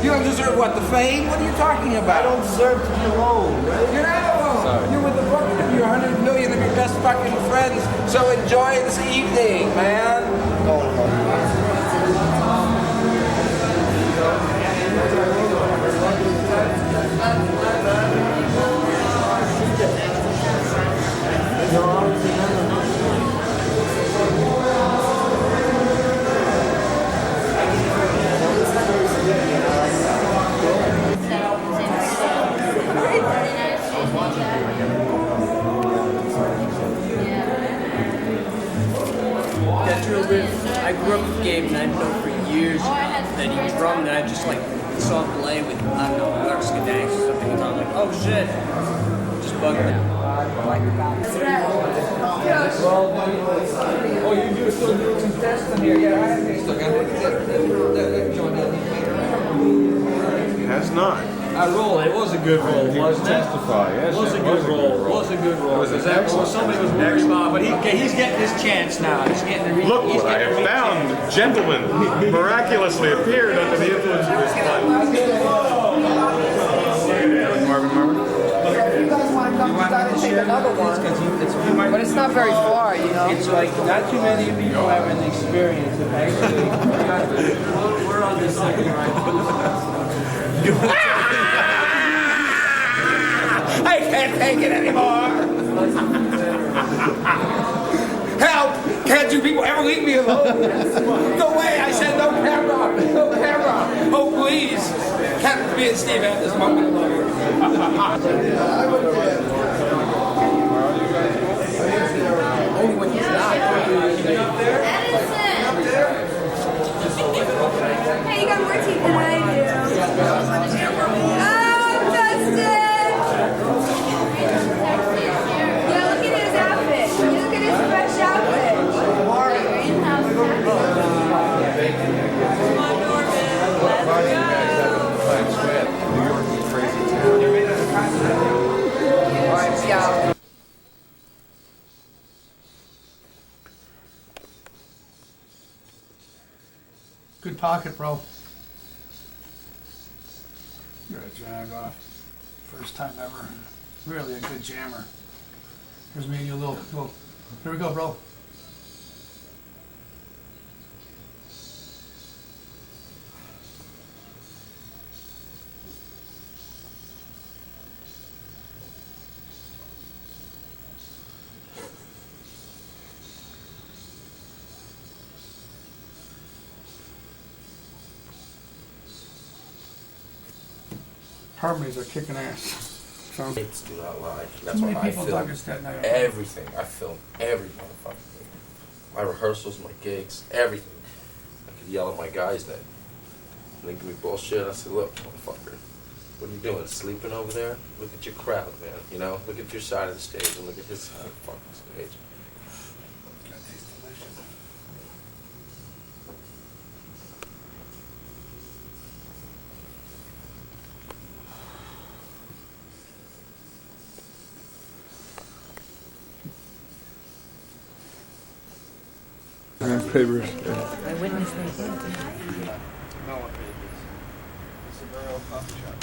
You don't deserve what, the fame? What are you talking about? I don't deserve to be alone, right? You're not alone. Sorry. You're with the fucking of your 100 million of your best fucking friends. So enjoy this evening, man. That's real weird. I grew up with Gabe and I've known for years that he drummed and I just like saw him play with, I don't know, Larks Gadanks or something and I'm like, oh shit. Just bugging out. Oh, you still doing some testing here? Yeah, I have still got It has not. I roll. It was a good roll, wasn't it? Testify. Yes, It was a good roll. It was a good roll. It was an excellent. Somebody was worried about, but he's getting his chance now. He's getting to Look what I have found. Gentlemen miraculously appeared under the influence of this plant. Marvin. You want me to share another one? But it's not very far, you know. It's like not too many people have an experience of actually. We're on this second I can't take it anymore. Help! Can't you people ever leave me alone? Go away! I said no camera! No camera! Oh please! Can't me and Steve have this moment alone. Only when he's not. Hey, you got more teeth than I do. Oh, Dustin! Yeah, look at his outfit. Look at his fresh outfit. Come on, Norman. Let's go. Good pocket, bro. You're a drag off. First time ever. Really a good jammer. Here's me and you a little. Here we go, bro. Harmonies are kicking ass. So. It's do not lie. Too That's many why I people film dug us that night. everything. I film every motherfucking thing. My rehearsals, my gigs, everything. I could yell at my guys then. And they give me bullshit. I said, look, motherfucker, what are you doing? Sleeping over there? Look at your crowd, man. You know, look at your side of the stage and look at his side of the fucking stage. Papers. I witnessed that. No one papers. It's a very old coffee shop.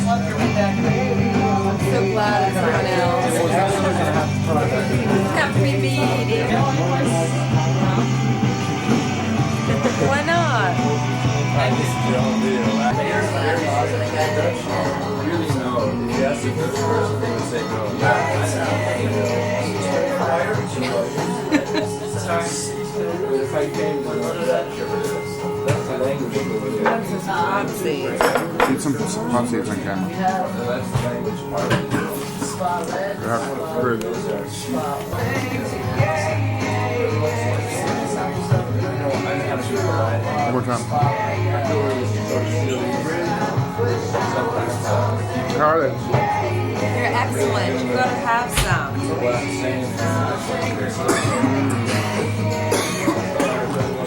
I'm so glad it's someone else. Not free meeting. Why not? Really no. Yes, if there's a person, they would say no. If I came to that, that's the language of the Eat some hot seeds on camera. That's the language part of it. One more time. How are they? They're excellent. You've got to have some.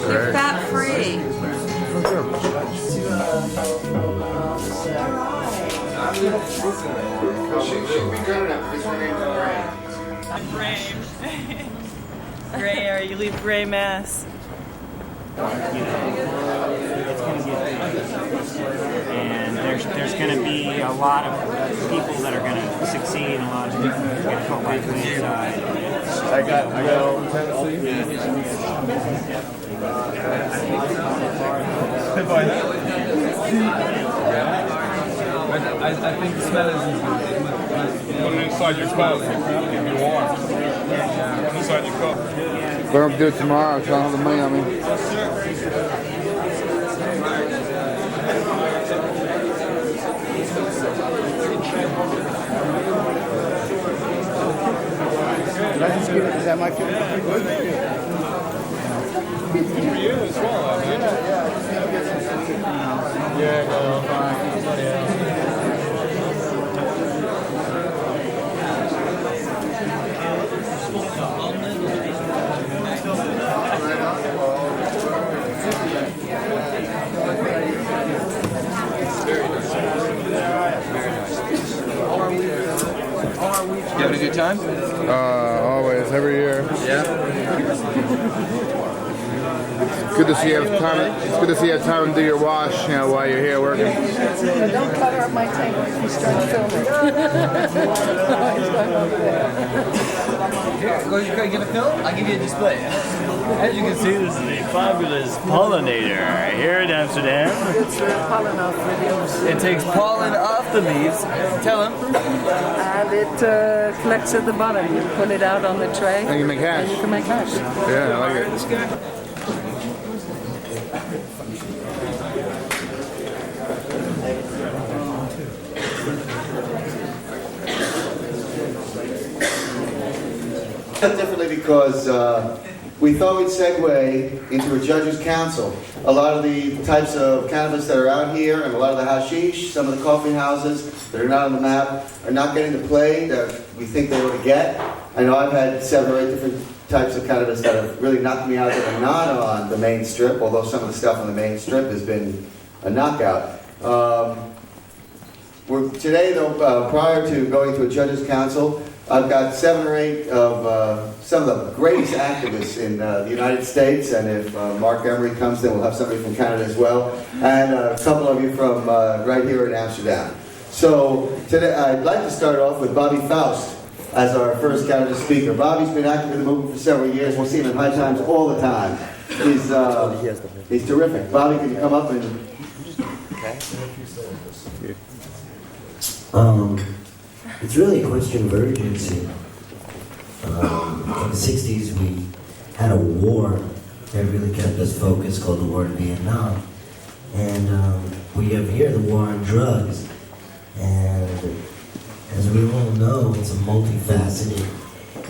They're fat free. She'll be good enough because her name's Gray. Gray area, you leave gray mess. And there's going to be a lot of people that are going to succeed, and a lot of people that are going to come by the wayside. I got I think the smell is Put it inside your cup. Keep it warm. Inside your cup. Let them do it tomorrow. Tell them the money on me. Did I just get it? Is that my kid? For you as well, I mean. Yeah, no, fine. You having a good time? Always, every year. Yeah. Good to see you have time. It's good to see you have time to do your wash, while you're here working. Don't clutter up my tank if you start filming. He's going over there. Go get a film? I'll give you a display. As you can see, this is a fabulous pollinator here in Amsterdam. It's pollen off the leaves. It takes pollen off the leaves. Tell him. And it collects at the bottom. You pull it out on the tray. And you make hash. And you can make hash. Yeah, I like it. Differently because we thought we'd segue into a judge's council. A lot of the types of cannabis that are out here and a lot of the hashish, some of the coffee houses that are not on the map are not getting the play that we think they ought to get. I know I've had 7 or 8 different types of cannabis that have really knocked me out that are not on the main strip, although some of the stuff on the main strip has been a knockout. Today, though, prior to going to a judge's council, I've got 7 or 8 of some of the greatest activists in the United States, and if Mark Emery comes, then we'll have somebody from Canada as well, and a couple of you from right here in Amsterdam. So today, I'd like to start off with Bobby Faust as our first cannabis speaker. Bobby's been active in the movement for several years. We'll see him in High Times all the time. He's terrific. Bobby, can you come up and... it's really a question of urgency. In the 60s, we had a war that really kept us focused called the War in Vietnam. And we have here the war on drugs. And as we all know, it's a multifaceted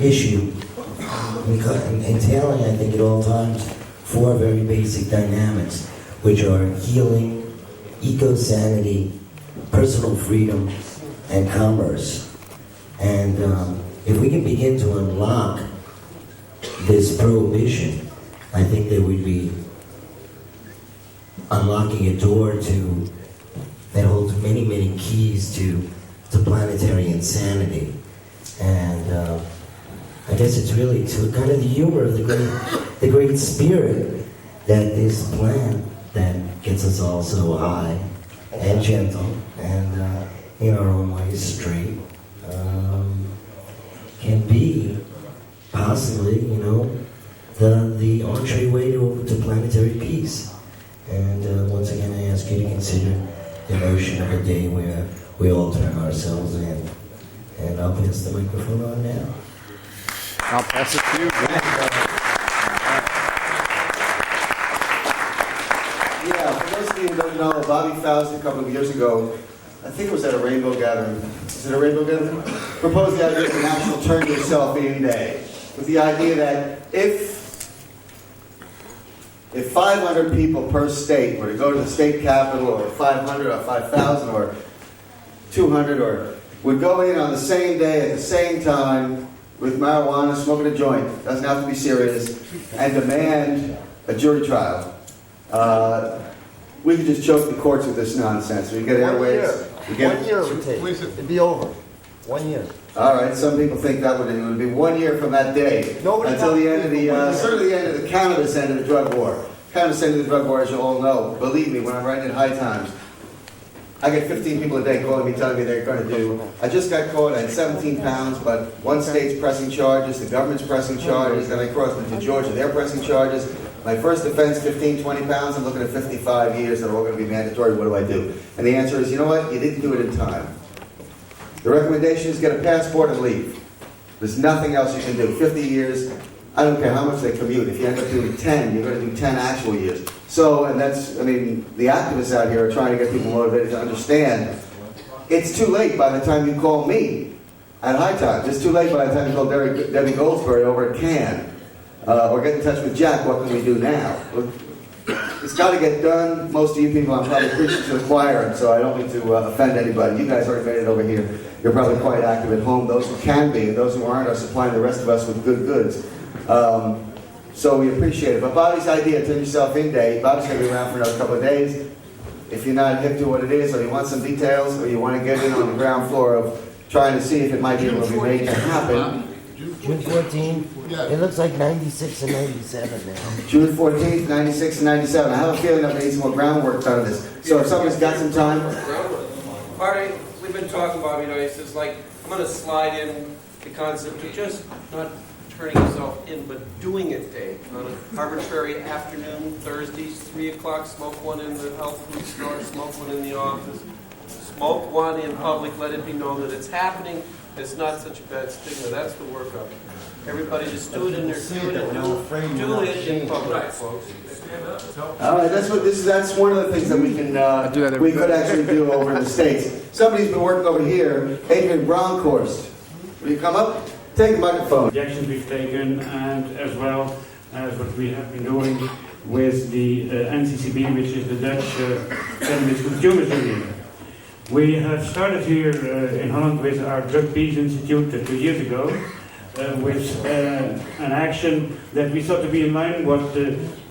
issue, entailing, I think, at all times, 4 very basic dynamics, which are healing, eco-sanity, personal freedom, and commerce. And if we can begin to unlock this prohibition, I think that we'd be unlocking a door that holds many, many keys to planetary insanity. And I guess it's really to kind of the humor of the great spirit that this plant that gets us all so high and gentle and in our own ways straight can be possibly, the entryway to planetary peace. And once again, I ask you to consider the notion of a day where we all turn ourselves in. And I'll pass the microphone on now. I'll pass it to you. Yeah, for those of you who don't know, Bobby Faust a couple of years ago, I think it was at a rainbow gathering. Is it a rainbow gathering? Proposed the idea of a national Turn Yourself In Day, with the idea that if 500 people per state were to go to the state capitol, or 500 or 5,000 or 200, or would go in on the same day at the same time with marijuana, smoking a joint, doesn't have to be serious, and demand a jury trial, we could just choke the courts with this nonsense. We get airways. 1 year it would take. It'd be over. 1 year. All right, some people think it would be 1 year from that day until the end of certainly the end of the cannabis end of the drug war. Cannabis end of the drug war, as you all know. Believe me, when I'm writing at High Times, I get 15 people a day calling me, telling me they're going to do. I just got caught. I had 17 pounds, but one state's pressing charges, the government's pressing charges, then I crossed into Georgia, they're pressing charges. My first offense, 15, 20 pounds, I'm looking at 55 years that are all going to be mandatory. What do I do? And the answer is, you know what? You didn't do it in time. The recommendation is get a passport and leave. There's nothing else you can do. 50 years, I don't care how much they commute. If you end up doing 10, you're going to do 10 actual years. So, and that's, the activists out here are trying to get people motivated to understand it's too late by the time you call me at High Times. It's too late by the time you call Debbie Goldsberry over at Cannes. Or get in touch with Jack, what can we do now? It's got to get done. Most of you people, I'm probably preaching to the choir, and so I don't mean to offend anybody. You guys already made it over here. You're probably quite active at home. Those who can be, and those who aren't are supplying the rest of us with good goods. So we appreciate it. But Bobby's idea, Turn Yourself In Day, Bobby's going to be around for another couple of days. If you're not hip to what it is, or you want some details, or you want to get in on the ground floor of trying to see if it might be able to be made to happen, June 14th. It looks like 96 and 97 now. June 14th, 96 and 97. I have a feeling that we need some more groundwork done on this. So if somebody's got some time. Marty, we've been talking about, it's just like, I'm going to slide in the concept of just not turning yourself in, but doing it day. On an arbitrary afternoon, Thursdays, 3 o'clock, smoke one in the health food store, smoke one in the office, smoke one in public, let it be known that it's happening. It's not such a bad stigma. That's the workup. Everybody just do it in their community. Do it in public, folks. All right, that's one of the things that we could actually do over in the States. Somebody's been working over here, Adrian Brownhorst. Will you come up? Take the microphone. The actions we've taken, and as well as what we have been doing with the NCCB, which is the Dutch Cannabis Consumers Union. We have started here in Holland with our Drug Peace Institute 2 years ago, with an action that we thought to be in line with what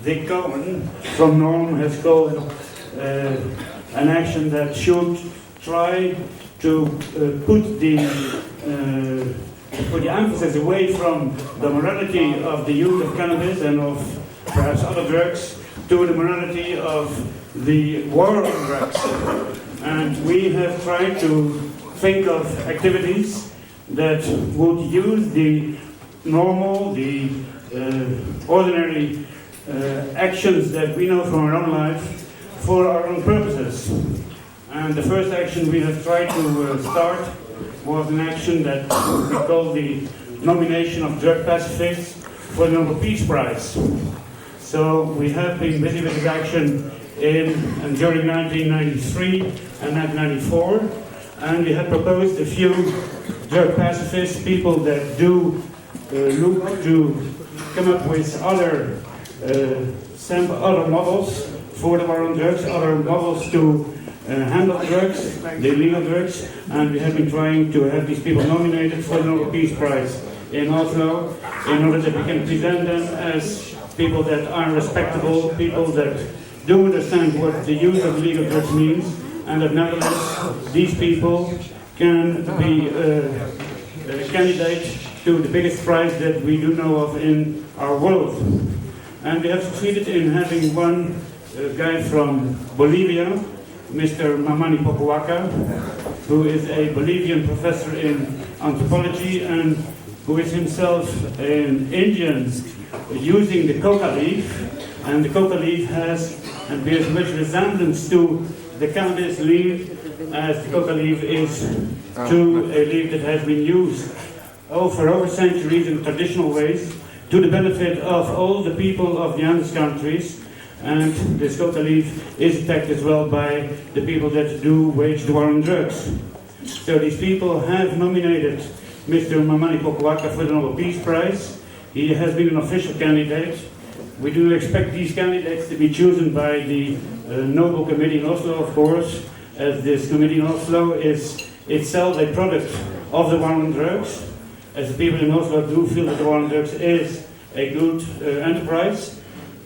Dick Cohen from Norm has called an action that should try to put the emphasis away from the morality of the use of cannabis and of perhaps other drugs to the morality of the war on drugs. And we have tried to think of activities that would use the normal, the ordinary actions that we know from our own life for our own purposes. And the first action we have tried to start was an action that we call the nomination of drug pacifists for the Nobel Peace Prize. So we have been busy with this action during 1993 and 1994, and we have proposed a few drug pacifists, people that do look to come up with other models for the war on drugs, other models to handle drugs, the illegal drugs, and we have been trying to have these people nominated for the Nobel Peace Prize in Oslo in order that we can present them as people that are respectable, people that do understand what the use of illegal drugs means, and that nevertheless these people can be candidates to the biggest prize that we do know of in our world. And we have succeeded in having one guy from Bolivia, Mr. Mamani Popoaca, who is a Bolivian professor in anthropology and who is himself an Indian using the coca leaf. And the coca leaf has and bears much resemblance to the cannabis leaf as the coca leaf is to a leaf that has been used for over centuries in traditional ways to the benefit of all the people of the Andes countries. And this coca leaf is attacked as well by the people that do wage the war on drugs. So these people have nominated Mr. Mamani Popoaca for the Nobel Peace Prize. He has been an official candidate. We do expect these candidates to be chosen by the Nobel Committee in Oslo, of course, as this committee in Oslo is itself a product of the war on drugs, as the people in Oslo do feel that the war on drugs is a good enterprise.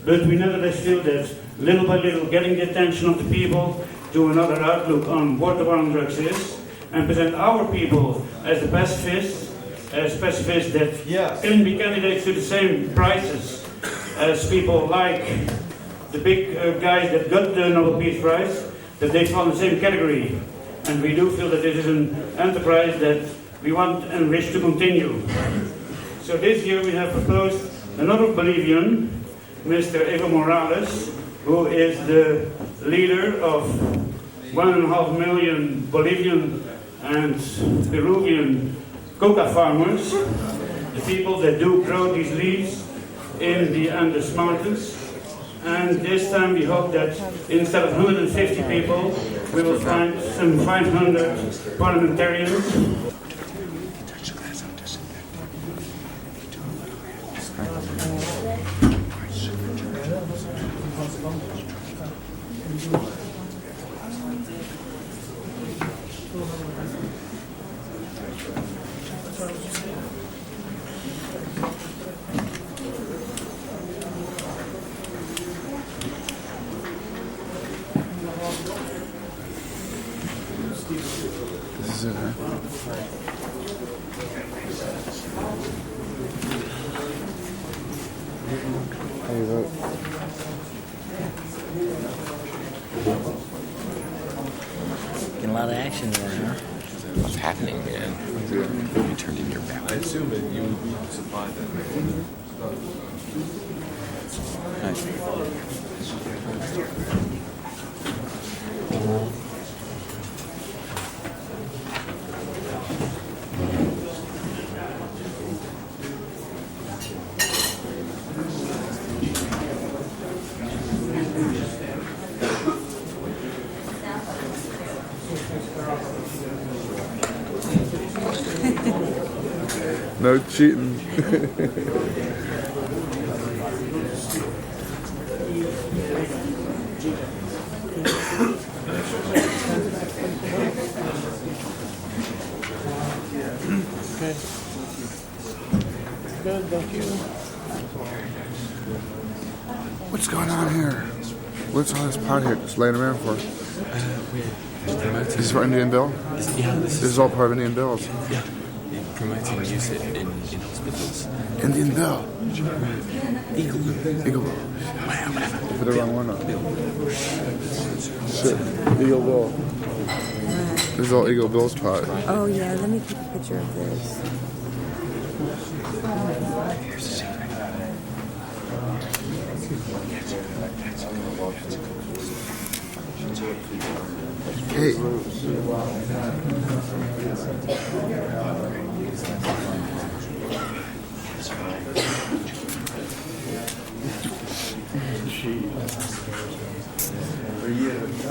But we nevertheless feel that little by little getting the attention of the people to another outlook on what the war on drugs is, and present our people as the pacifists that can be candidates to the same prizes as people like the big guys that got the Nobel Peace Prize, that they fall in the same category. And we do feel that this is an enterprise that we want and wish to continue. So this year we have proposed another Bolivian, Mr. Evo Morales, who is the leader of 1.5 million Bolivian and Peruvian coca farmers, the people that do grow these leaves in the Andes Mountains. And this time we hope that instead of 150 people, we will find some 500 parliamentarians. This is it, huh? How do you vote? Getting a lot of action there, huh? What's happening, man? You turned in your ballot. I assume that you supplied that. No cheating. Okay. Good, thank you. What's going on here? What's all this pot here just laying around for? This is for Indian Bill? Yeah, this is all part of Indian Bills. Yeah. Promoting use it in hospitals. Indian Bill. Eagle Bill. Eagle Bill. Put the wrong one on. Shit. Eagle Bill. This is all Eagle Bill's pot. Oh yeah, let me take a picture of this. Here's the secret. Hey.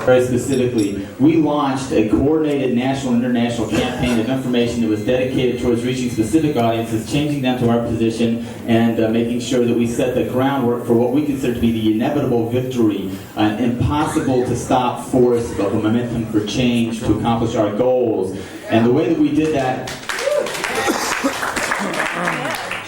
Very specifically, we launched a coordinated national and international campaign of information that was dedicated towards reaching specific audiences, changing them to our position, and making sure that we set the groundwork for what we consider to be the inevitable victory, an impossible to stop force of a momentum for change to accomplish our goals. And the way that we did that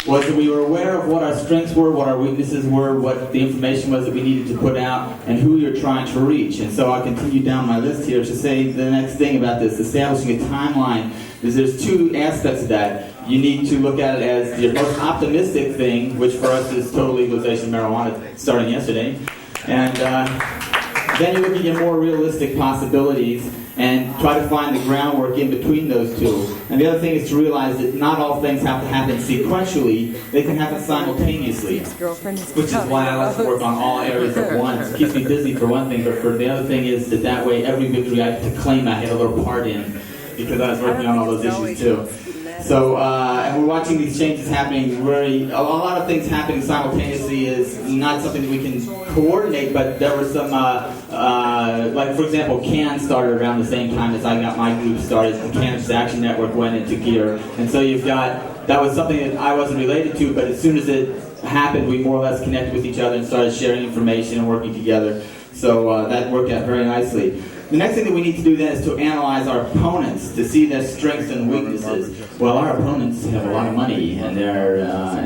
was that we were aware of what our strengths were, what our weaknesses were, what the information was that we needed to put out, and who we were trying to reach. And so I'll continue down my list here to say the next thing about this, establishing a timeline, is there's two aspects of that. You need to look at it as your most optimistic thing, which for us is total legalization of marijuana starting yesterday. And then you look at your more realistic possibilities and try to find the groundwork in between those two. And the other thing is to realize that not all things have to happen sequentially, they can happen simultaneously. Which is why I like to work on all areas at once. It keeps me busy for one thing, but for the other thing is that way every victory I have to claim I had a little part in, because I was working on all those issues too. So, and we're watching these changes happening a lot of things happening simultaneously is not something that we can coordinate, but there were some, like for example, CAN started around the same time as I got my group started. The Cannabis Action Network went into gear. And so that was something that I wasn't related to, but as soon as it happened, we more or less connected with each other and started sharing information and working together. So that worked out very nicely. The next thing that we need to do then is to analyze our opponents to see their strengths and weaknesses. Well, our opponents have a lot of money and they're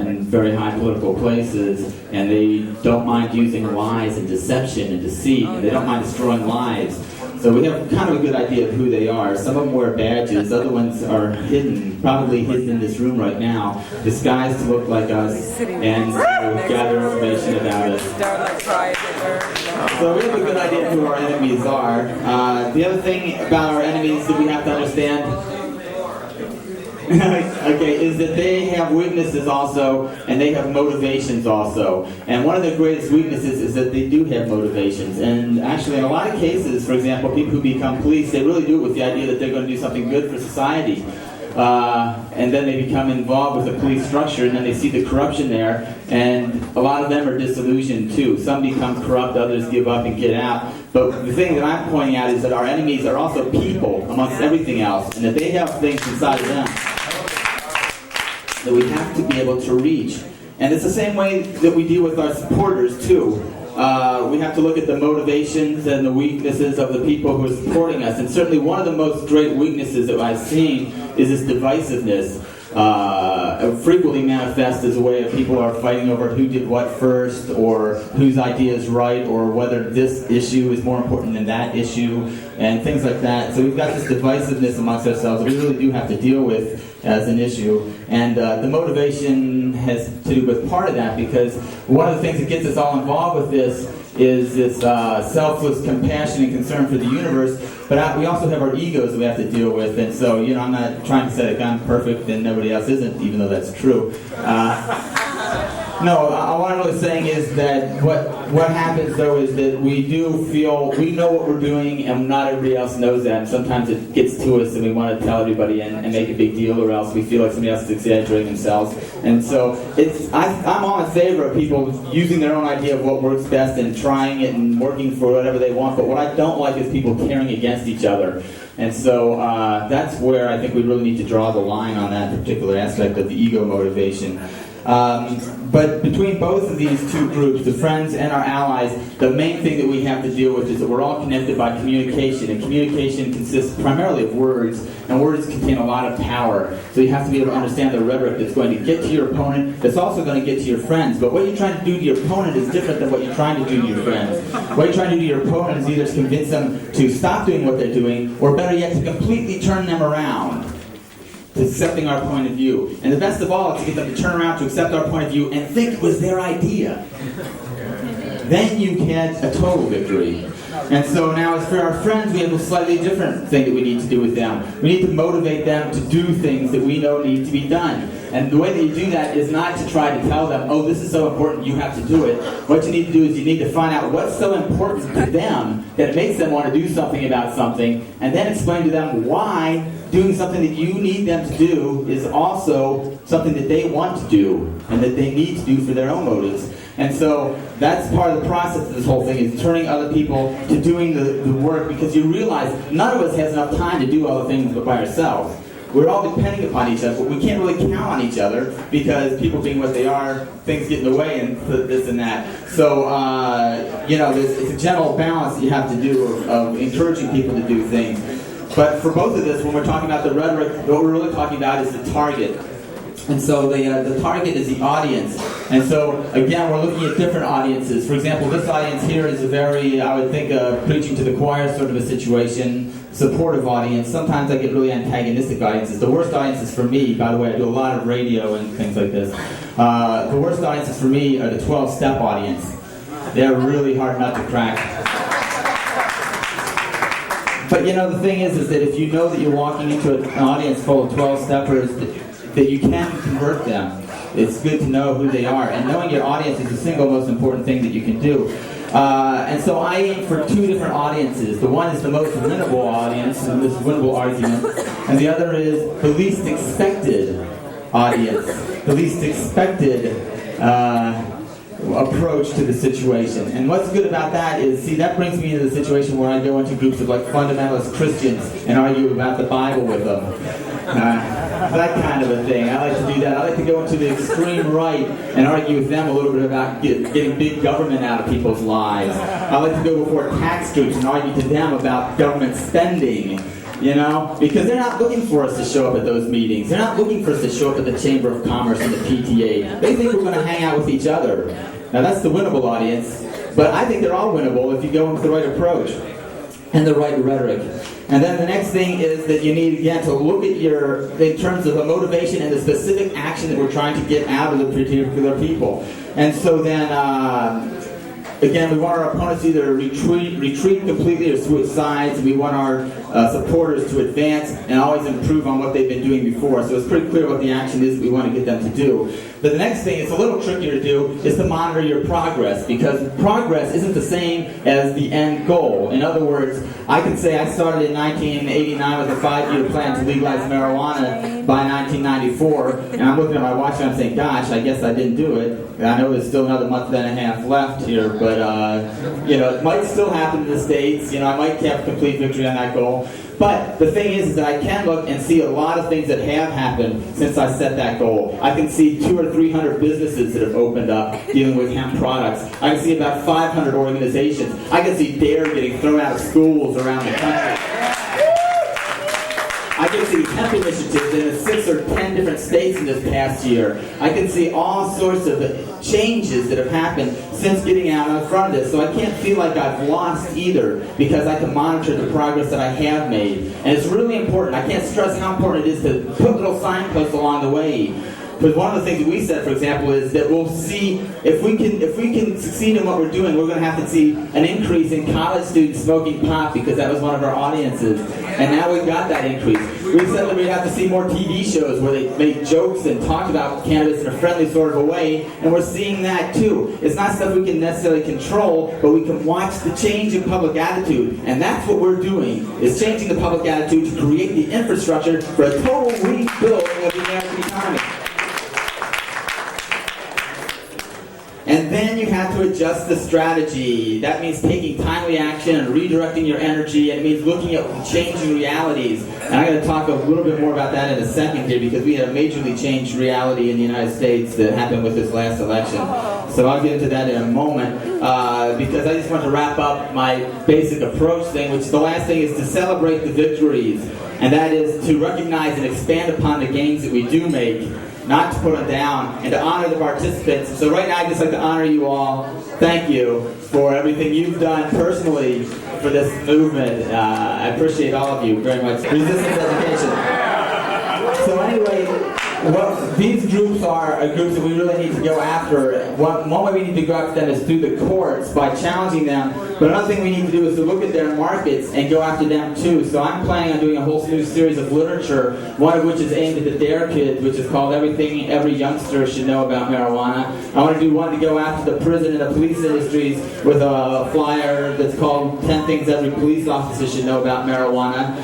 in very high political places, and they don't mind using lies and deception and deceit, and they don't mind destroying lives. So we have kind of a good idea of who they are. Some of them wear badges, other ones are hidden, probably hidden in this room right now, disguised to look like us and to gather information about us. So we have a good idea of who our enemies are. The other thing about our enemies that we have to understand okay, is that they have weaknesses also, and they have motivations also. And one of their greatest weaknesses is that they do have motivations. And actually, in a lot of cases, for example, people who become police, they really do it with the idea that they're going to do something good for society. And then they become involved with the police structure, and then they see the corruption there, and a lot of them are disillusioned too. Some become corrupt, others give up and get out. But the thing that I'm pointing out is that our enemies are also people amongst everything else, and that they have things inside of them that we have to be able to reach. And it's the same way that we deal with our supporters too. We have to look at the motivations and the weaknesses of the people who are supporting us. And certainly one of the most great weaknesses that I've seen is this divisiveness. Frequently manifest as a way of people are fighting over who did what first, or whose idea is right, or whether this issue is more important than that issue, and things like that. So we've got this divisiveness amongst ourselves that we really do have to deal with as an issue. And the motivation has to do with part of that, because one of the things that gets us all involved with this is this selfless compassion and concern for the universe, but we also have our egos that we have to deal with. And so, I'm not trying to say that I'm perfect and nobody else isn't, even though that's true. No, what I'm really saying is that what happens though is that we do feel, we know what we're doing, and not everybody else knows that, and sometimes it gets to us and we want to tell everybody and make a big deal, or else we feel like somebody else is exaggerating themselves. And so I'm all in favor of people using their own idea of what works best and trying it and working for whatever they want, but what I don't like is people caring against each other. And so that's where I think we really need to draw the line on that particular aspect of the ego motivation. But between both of these two groups, the friends and our allies, the main thing that we have to deal with is that we're all connected by communication, and communication consists primarily of words, and words contain a lot of power. So you have to be able to understand the rhetoric that's going to get to your opponent, that's also going to get to your friends. But what you're trying to do to your opponent is different than what you're trying to do to your friends. What you're trying to do to your opponent is either to convince them to stop doing what they're doing, or better yet, to completely turn them around to accepting our point of view. And the best of all is to get them to turn around to accept our point of view and think it was their idea. Then you get a total victory. And so now as for our friends, we have a slightly different thing that we need to do with them. We need to motivate them to do things that we know need to be done. And the way that you do that is not to try to tell them, oh, this is so important, you have to do it. What you need to do is you need to find out what's so important to them that makes them want to do something about something, and then explain to them why doing something that you need them to do is also something that they want to do and that they need to do for their own motives. And so that's part of the process of this whole thing, is turning other people to doing the work, because you realize none of us has enough time to do all the things by ourselves. We're all depending upon each other, but we can't really count on each other because people being what they are, things get in the way and this and that. So, it's a general balance you have to do of encouraging people to do things. But for both of this, when we're talking about the rhetoric, what we're really talking about is the target. And so the target is the audience. And so, again, we're looking at different audiences. For example, this audience here is a very, I would think, preaching to the choir sort of a situation, supportive audience. Sometimes I get really antagonistic audiences. The worst audiences for me, by the way, I do a lot of radio and things like this. The worst audiences for me are the 12-step audience. They're really hard nut to crack. But the thing is that if you know that you're walking into an audience full of 12-steppers, that you can convert them. It's good to know who they are. And knowing your audience is the single most important thing that you can do. And so I aim for two different audiences. The one is the most winnable audience, and this winnable argument. And the other is the least expected audience. The least expected approach to the situation. And what's good about that is, that brings me into the situation where I go into groups of fundamentalist Christians and argue about the Bible with them. That kind of a thing. I like to do that. I like to go into the extreme right and argue with them a little bit about getting big government out of people's lives. I like to go before tax groups and argue to them about government spending. Because they're not looking for us to show up at those meetings. They're not looking for us to show up at the Chamber of Commerce and the PTA. They think we're going to hang out with each other. Now that's the winnable audience, but I think they're all winnable if you go with the right approach and the right rhetoric. And then the next thing is that you need, again, to look at in terms of a motivation and the specific action that we're trying to get out of the particular people. And so then, again, we want our opponents to either retreat completely or switch sides. We want our supporters to advance and always improve on what they've been doing before. So it's pretty clear what the action is that we want to get them to do. But the next thing, it's a little trickier to do, is to monitor your progress, because progress isn't the same as the end goal. In other words, I can say I started in 1989 with a 5-year plan to legalize marijuana by 1994, and I'm looking at my watch and I'm saying, gosh, I guess I didn't do it. I know there's still another month and a half left here, but it might still happen in the States. I might have complete victory on that goal. But the thing is that I can look and see a lot of things that have happened since I set that goal. I can see 200 or 300 businesses that have opened up dealing with hemp products. I can see about 500 organizations. I can see DARE getting thrown out of schools around the country. I can see hemp initiatives in 6 or 10 different states in this past year. I can see all sorts of changes that have happened since getting out in front of this. So I can't feel like I've lost either, because I can monitor the progress that I have made. And it's really important. I can't stress how important it is to put little signposts along the way. Because one of the things that we said, for example, is that we'll see if we can succeed in what we're doing, we're going to have to see an increase in college students smoking pot, because that was one of our audiences. And now we've got that increase. We said that we'd have to see more TV shows where they make jokes and talk about cannabis in a friendly sort of a way, and we're seeing that too. It's not stuff we can necessarily control, but we can watch the change in public attitude. And that's what we're doing, is changing the public attitude to create the infrastructure for a total rebuilding of the American economy. And then you have to adjust the strategy. That means taking timely action and redirecting your energy. And it means looking at changing realities. And I'm going to talk a little bit more about that in a second here, because we had a majorly changed reality in the United States that happened with this last election. So I'll get into that in a moment, because I just want to wrap up my basic approach thing, which the last thing is to celebrate the victories. And that is to recognize and expand upon the gains that we do make, not to put them down, and to honor the participants. So right now I'd just like to honor you all. Thank you for everything you've done personally for this movement. I appreciate all of you very much. Resistance education. So anyway, Well, these groups are groups that we really need to go after. One way we need to go after them is through the courts by challenging them. But another thing we need to do is to look at their markets and go after them too. So I'm planning on doing a whole new series of literature, one of which is aimed at the DARE kids, which is called Everything Every Youngster Should Know About Marijuana. I want to do one to go after the prison and the police industries with a flyer that's called 10 Things Every Police Officer Should Know About Marijuana.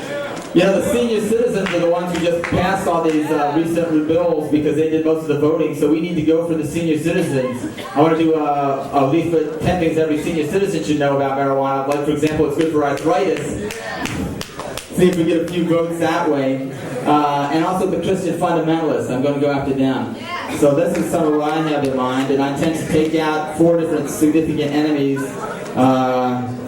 You know, the senior citizens are the ones who just passed all these recent bills because they did most of the voting, so we need to go for the senior citizens. I want to do a leaflet, 10 things every senior citizen should know about marijuana. Like, for example, it's good for arthritis. See if we get a few votes that way. And also the Christian fundamentalists, I'm going to go after them. So this is some of what I have in mind, and I intend to take out 4 different significant enemies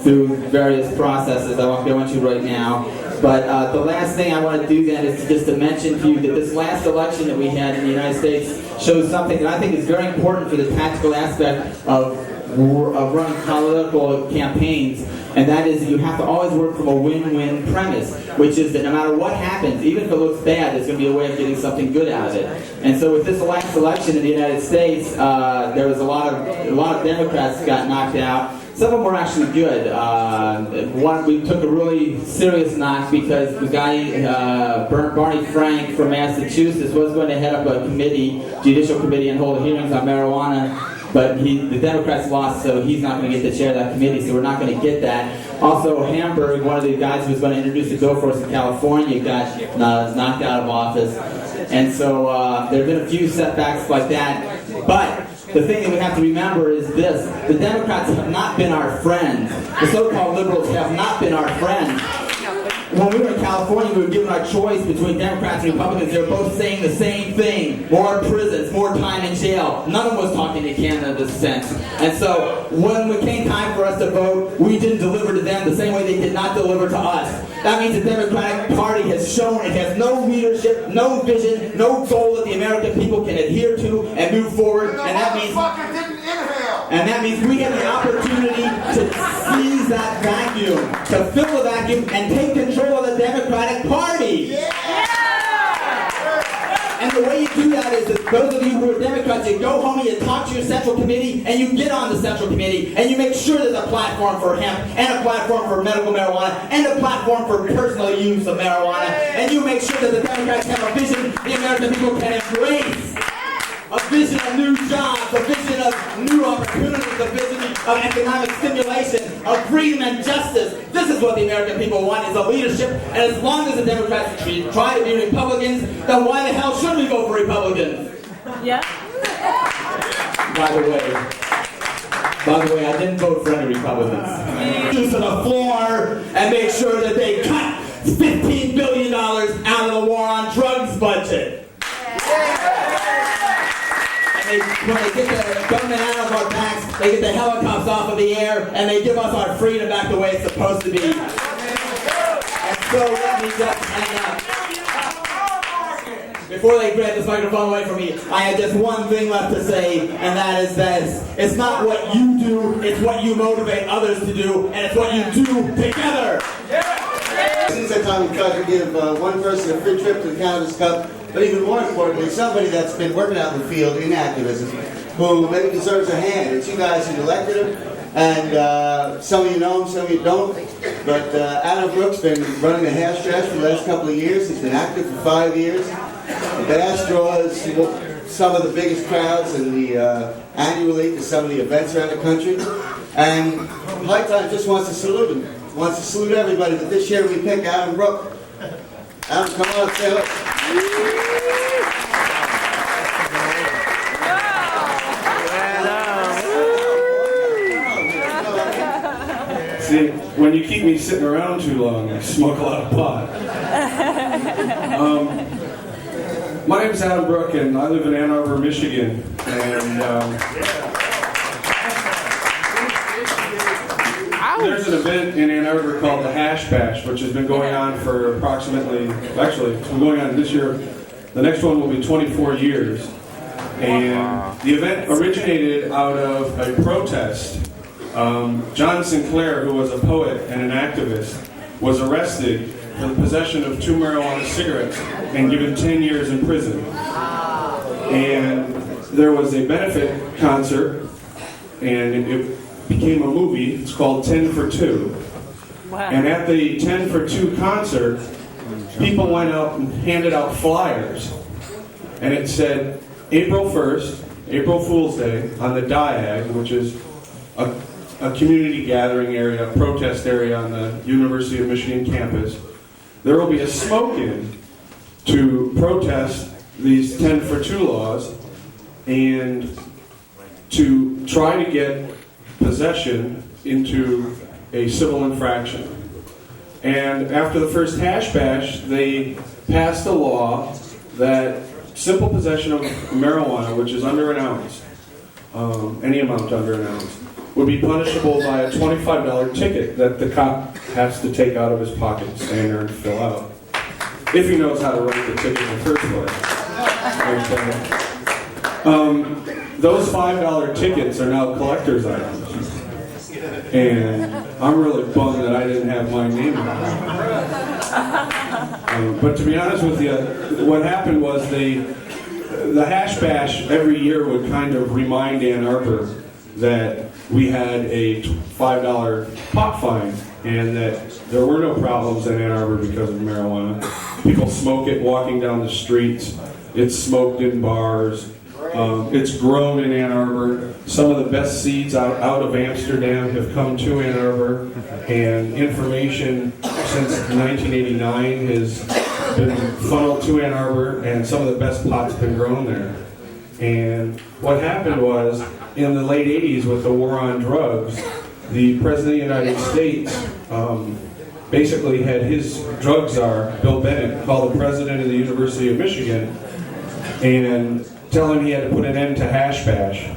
through various processes I won't go into right now. But the last thing I want to do then is just to mention to you that this last election that we had in the United States shows something that I think is very important for the tactical aspect of running political campaigns, and that is that you have to always work from a win-win premise, which is that no matter what happens, even if it looks bad, there's going to be a way of getting something good out of it. And so with this last election in the United States, there was a lot of Democrats got knocked out. Some of them were actually good. We took a really serious knock because the guy, Barney Frank from Massachusetts, was going to head up a committee, judicial committee, and hold hearings on marijuana. But the Democrats lost, so he's not going to get the chair of that committee, so we're not going to get that. Also, Hamburg, one of the guys who was going to introduce the bill for us in California, got knocked out of office. And so there have been a few setbacks like that. But the thing that we have to remember is this: the Democrats have not been our friends. The so-called liberals have not been our friends. When we were in California, we were given our choice between Democrats and Republicans. They were both saying the same thing: more prisons, more time in jail. None of them was talking to Canada in this sense. And so when it came time for us to vote, we didn't deliver to them the same way they did not deliver to us. That means the Democratic Party has shown it has no leadership, no vision, no goal that the American people can adhere to and move forward. And that means we have the opportunity to seize that vacuum, to fill the vacuum, and take control of the Democratic Party. And the way you do that is that those of you who are Democrats, you go home and you talk to your Central Committee, and you get on the Central Committee, and you make sure there's a platform for hemp, and a platform for medical marijuana, and a platform for personal use of marijuana, and you make sure that the Democrats have a vision the American people can embrace. A vision of new jobs, a vision of new opportunities, a vision of economic stimulation, of freedom and justice. This is what the American people want, is a leadership. And as long as the Democrats try to be Republicans, then why the hell should we vote for Republicans? Yeah. By the way, I didn't vote for any Republicans. To the floor and make sure that they cut $15 billion out of the war on drugs budget. When they get the government out of our backs, they get the helicopters off of the air, and they give us our freedom back the way it's supposed to be. And so let me just hang up. Before they grab this microphone away from me, I have just one thing left to say, and that is this: it's not what you do, it's what you motivate others to do, and it's what you do together. Since that time, we tried to give one person a free trip to the Cannabis Cup. But even more importantly, somebody that's been working out in the field in activism, who maybe deserves a hand. It's you guys who elected him, and some of you know him, some of you don't. But Adam Brooks been running the hash stretch for the last couple of years. He's been active for 5 years. The bass draws some of the biggest crowds in the annually to some of the events around the country. And High Time just wants to salute him. Wants to salute everybody. But this year we pick Adam Brooks. Adam, come on, say hello. See, when you keep me sitting around too long, I smoke a lot of pot. My name's Adam Brook, and I live in Ann Arbor, Michigan. And there's an event in Ann Arbor called the Hash Bash, which has been going on for approximately, actually, it's been going on this year. The next one will be 24 years. And the event originated out of a protest. John Sinclair, who was a poet and an activist, was arrested for the possession of 2 marijuana cigarettes and given 10 years in prison. And there was a benefit concert, and it became a movie. It's called 10 for 2. Wow. And at the 10 for 2 concert, people went out and handed out flyers. And it said, April 1st, April Fool's Day, on the Diag, which is a community gathering area, a protest area on the University of Michigan campus, there will be a smoke-in to protest these 10 for 2 laws and to try to get possession into a civil infraction. And after the first hash bash, they passed a law that simple possession of marijuana, which is under an ounce, any amount under an ounce, would be punishable by a $25 ticket that the cop has to take out of his pocket and stand there and fill out, if he knows how to write the ticket in the first place. Okay. Those $5 tickets are now collector's items, and I'm really bummed that I didn't have my name on it. But to be honest with you, what happened was the hash bash every year would kind of remind Ann Arbor that we had a $5 pot fine and that there were no problems in Ann Arbor because of marijuana. People smoke it walking down the streets. It's smoked in bars. It's grown in Ann Arbor. Some of the best seeds out of Amsterdam have come to Ann Arbor, and information since 1989 has been funneled to Ann Arbor, and some of the best pots have been grown there. And what happened was, in the late 80s with the war on drugs, the President of the United States basically had his drug czar, Bill Bennett, call the President of the University of Michigan and tell him he had to put an end to hash bash.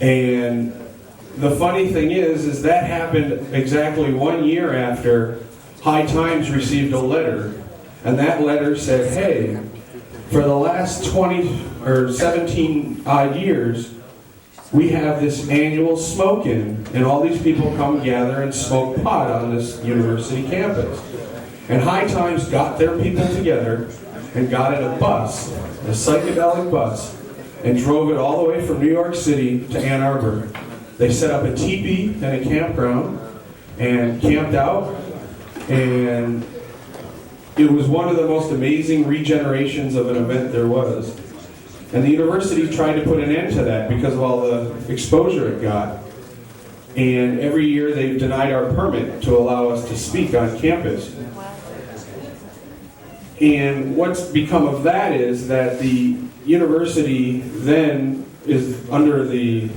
And the funny thing is that happened exactly 1 year after High Times received a letter, and that letter said, hey, for the last 20 or 17 odd years, we have this annual smoke-in, and all these people come gather and smoke pot on this university campus. And High Times got their people together and got in a bus, a psychedelic bus, and drove it all the way from New York City to Ann Arbor. They set up a teepee and a campground and camped out, and it was one of the most amazing regenerations of an event there was. And the university tried to put an end to that because of all the exposure it got. And every year they've denied our permit to allow us to speak on campus. And what's become of that is that the university then is under the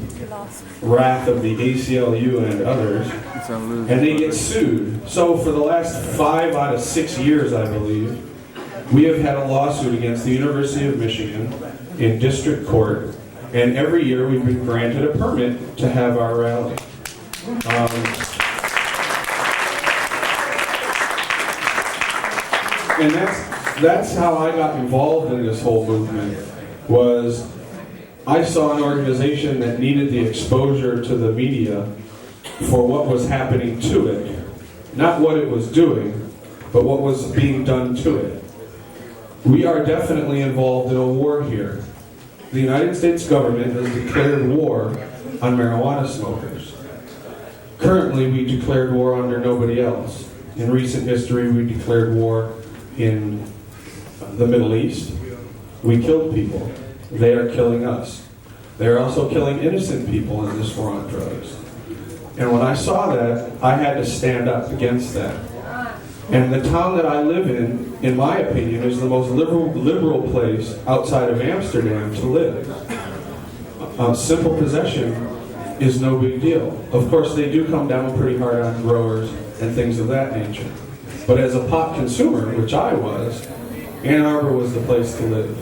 wrath of the ACLU and others, and they get sued. So for the last 5 out of 6 years, I believe, we have had a lawsuit against the University of Michigan in district court, and every year we've been granted a permit to have our rally. And that's how I got involved in this whole movement, was I saw an organization that needed the exposure to the media for what was happening to it. Not what it was doing, but what was being done to it. We are definitely involved in a war here. The United States government has declared war on marijuana smokers. Currently, we declared war under nobody else. In recent history, we declared war in the Middle East. We killed people. They are killing us. They are also killing innocent people in this war on drugs. And when I saw that, I had to stand up against that. And the town that I live in my opinion, is the most liberal place outside of Amsterdam to live. Simple possession is no big deal. Of course, they do come down pretty hard on growers and things of that nature. But as a pot consumer, which I was, Ann Arbor was the place to live.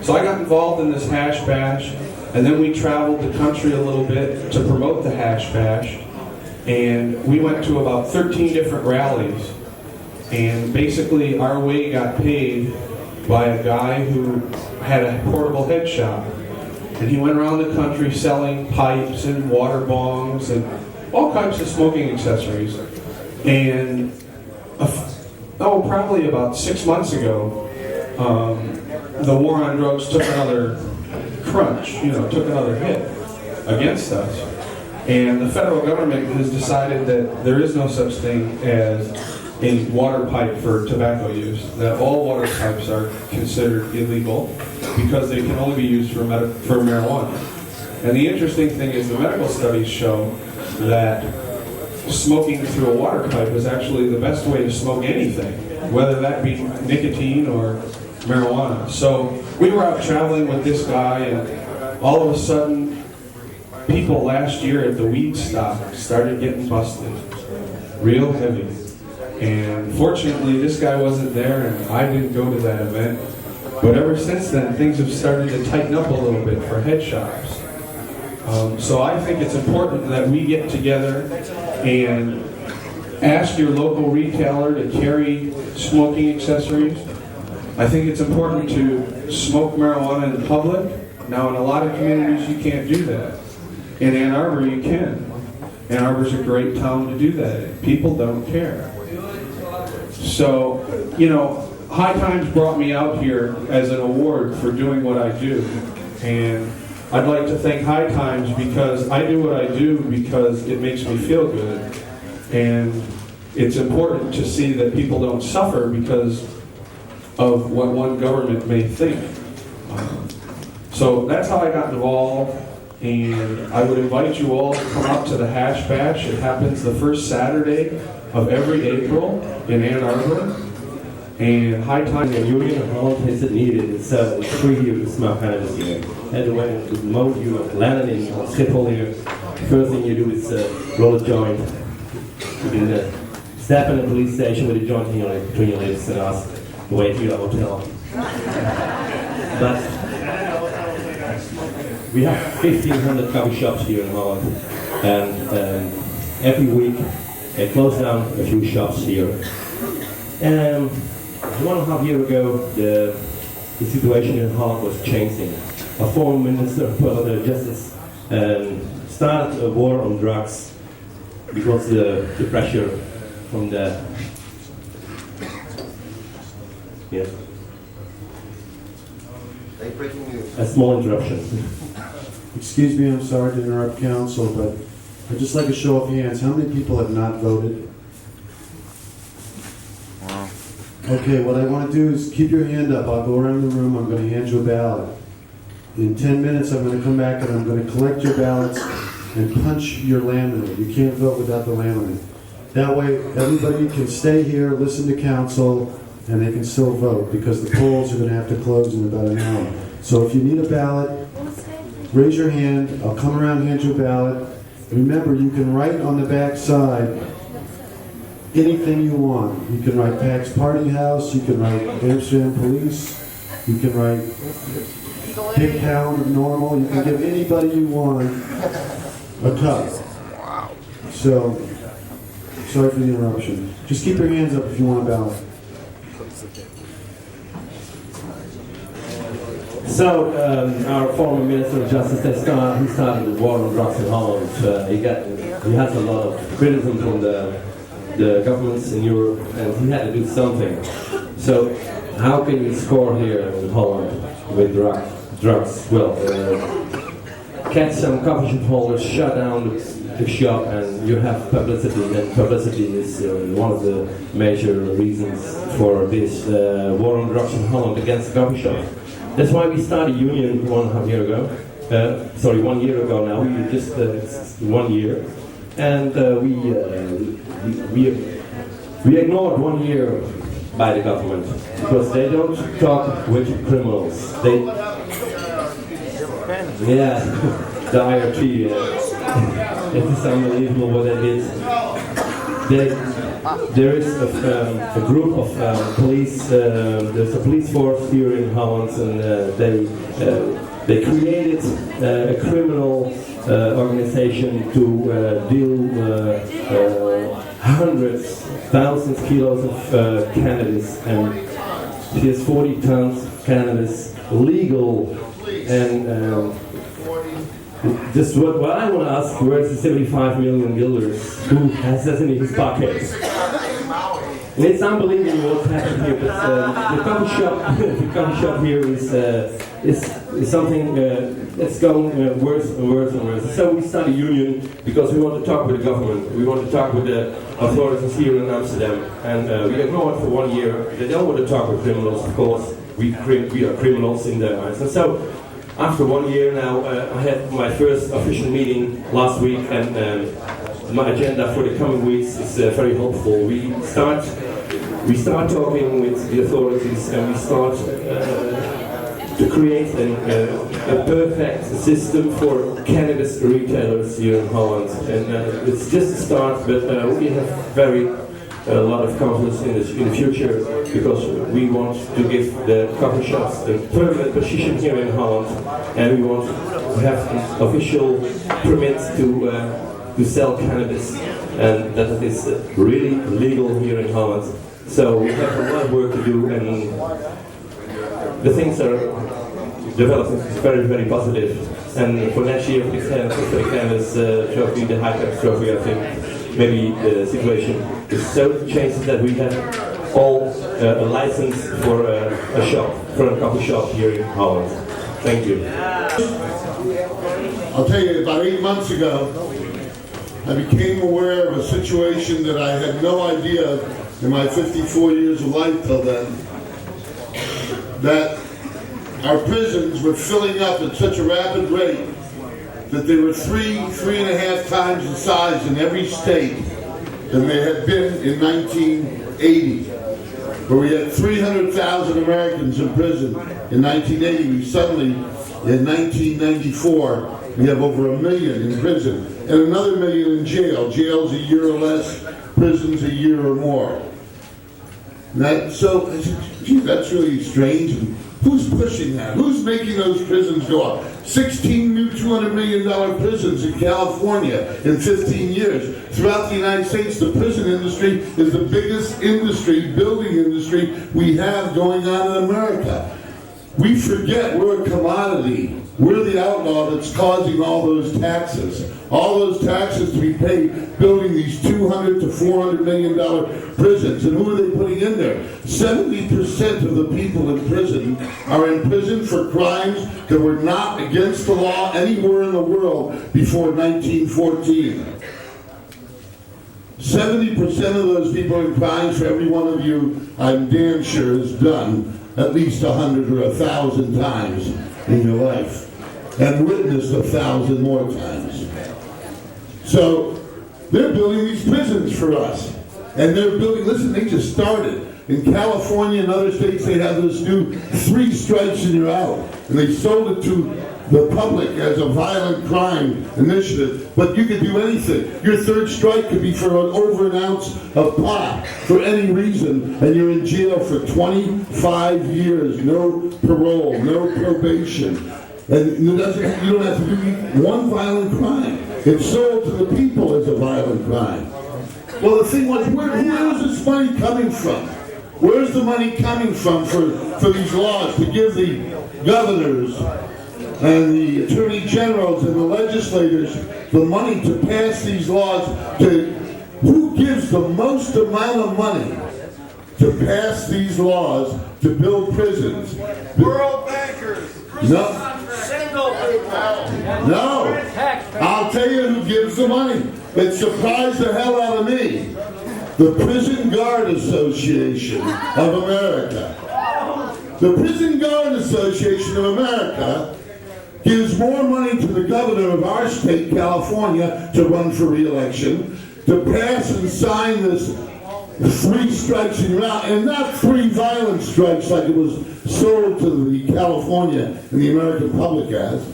So I got involved in this hash bash, and then we traveled the country a little bit to promote the hash bash, and we went to about 13 different rallies. And basically, our way got paid by a guy who had a portable head shop. And he went around the country selling pipes and water bongs and all kinds of smoking accessories. And probably about 6 months ago, the war on drugs took another crunch, took another hit against us. And the federal government has decided that there is no such thing as a water pipe for tobacco use, that all water pipes are considered illegal because they can only be used for marijuana. And the interesting thing is the medical studies show that smoking through a water pipe is actually the best way to smoke anything, whether that be nicotine or marijuana. So we were out traveling with this guy, and all of a sudden, people last year at the weed stop started getting busted, real heavy. And fortunately, this guy wasn't there, and I didn't go to that event. But ever since then, things have started to tighten up a little bit for head shops. So I think it's important that we get together and ask your local retailer to carry smoking accessories. I think it's important to smoke marijuana in public. Now, in a lot of communities, you can't do that. In Ann Arbor, you can. Ann Arbor's a great town to do that in. People don't care. So, High Times brought me out here as an award for doing what I do. And I'd like to thank High Times because I do what I do because it makes me feel good. And it's important to see that people don't suffer because of what one government may think. So that's how I got involved. And I would invite you all to come out to the Hash Bash. It happens the first Saturday of every April in Ann Arbor. And High Time. And Union of Holland is needed. It's free here to smoke cannabis here. And when the moment you are landing in Schiphol here, first thing you do is roll a joint. You can step in the police station with a joint between your lips and ask the way to your hotel. But we have 1,500 coffee shops here in Holland, and every week they close down a few shops here. And 1.5 years ago, the situation in Holland was changing. A former minister of justice started a war on drugs because the pressure from the breaking news. A small interruption. Excuse me, I'm sorry to interrupt council, but I'd just like a show of hands. How many people have not voted? Wow. Okay, what I want to do is keep your hand up. I'll go around the room. I'm going to hand you a ballot. In 10 minutes, I'm going to come back and I'm going to collect your ballots and punch your laminate. You can't vote without the laminate. That way, everybody can stay here, listen to council, and they can still vote because the polls are going to have to close in about an hour. So if you need a ballot, raise your hand. I'll come around and hand you a ballot. Remember, you can write on the back side anything you want. You can write Pax Party House. You can write Amsterdam Police. You can write Big Town of Normal. You can give anybody you want a cup. So, sorry for the interruption. Just keep your hands up if you want a ballot. So, our former Minister of Justice, he started the war on drugs in Holland. He has a lot of criticism from the governments in Europe, and he had to do something. So, how can you score here in Holland with drugs? Well, catch some coffee shop holders, shut down the shop, and you have publicity. And publicity is one of the major reasons for this war on drugs in Holland against the coffee shop. That's why we started a union 1.5 years ago. 1 year ago now. We just 1 year, and we ignored 1 year by the government because they don't talk with criminals. The IRT. It is unbelievable what they did. There is a group of police. There's a police force here in Holland, and they created a criminal organization to deal hundreds, thousands kilos of cannabis, and here's 40 tons of cannabis legal. And just what I want to ask, where's the 75 million guilders? Who has that in his pocket? And it's unbelievable what's happened here. But the coffee shop here is something that's going worse and worse and worse. So we started a union because we want to talk with the government. We want to talk with the authorities here in Amsterdam. And we ignored for 1 year. They don't want to talk with criminals, of course. We are criminals in their eyes. And so after 1 year now, I had my first official meeting last week, and my agenda for the coming weeks is very hopeful. We start talking with the authorities, and we start to create a perfect system for cannabis retailers here in Holland. And it's just a start, but we have a lot of confidence in the future, because we want to give the coffee shops a permanent position here in Holland, and we want to have an official permit to sell cannabis, and that it is really legal here in Holland. So we have a lot of work to do, and the things are developing very, very positive. And for next year, for the cannabis trophy, the high-tech trophy, I think maybe the situation is so changed that we have all a license for a shop, for a coffee shop here in Holland. Thank you. I'll tell you, about 8 months ago, I became aware of a situation that I had no idea in my 54 years of life till then, that our prisons were filling up at such a rapid rate that they were 3.5 times the size in every state than they had been in 1980. Where we had 300,000 Americans in prison in 1980, we suddenly, in 1994, we have over 1 million in prison, and another 1 million in jail. Jail's a year or less, prison's a year or more. So I said, gee, that's really strange. And who's pushing that? Who's making those prisons go up? 16 new $200 million prisons in California in 15 years. Throughout the United States, the prison industry is the biggest industry, building industry, we have going on in America. We forget we're a commodity. We're the outlaw that's causing all those taxes. All those taxes to be paid building these $200 to $400 million prisons. And who are they putting in there? 70% of the people in prison are in prison for crimes that were not against the law anywhere in the world before 1914. 70% of those people in crimes, for every one of you, I'm damn sure has done at least 100 or 1,000 times in your life, and witnessed 1,000 more times. So they're building these prisons for us, and they're building. Listen, they just started in California and other states. They have this new 3 strikes and you're out, and they sold it to the public as a violent crime initiative. But you could do anything. Your 3rd strike could be for over an ounce of pot for any reason, and you're in jail for 25 years. No parole, no probation. And you don't have to do one violent crime. It's sold to the people as a violent crime. Well, the thing was, where is this money coming from? Where's the money coming from for these laws to give the governors and the attorney generals and the legislators the money to pass these laws? Who gives the most amount of money to pass these laws to build prisons? World bankers. No. Single people. No. I'll tell you who gives the money. It surprised the hell out of me. The Prison Guard Association of America. The Prison Guard Association of America gives more money to the governor of our state, California, to run for re-election, to pass and sign this 3 strikes and you're out, and not 3 violent strikes like it was sold to the California and the American public as,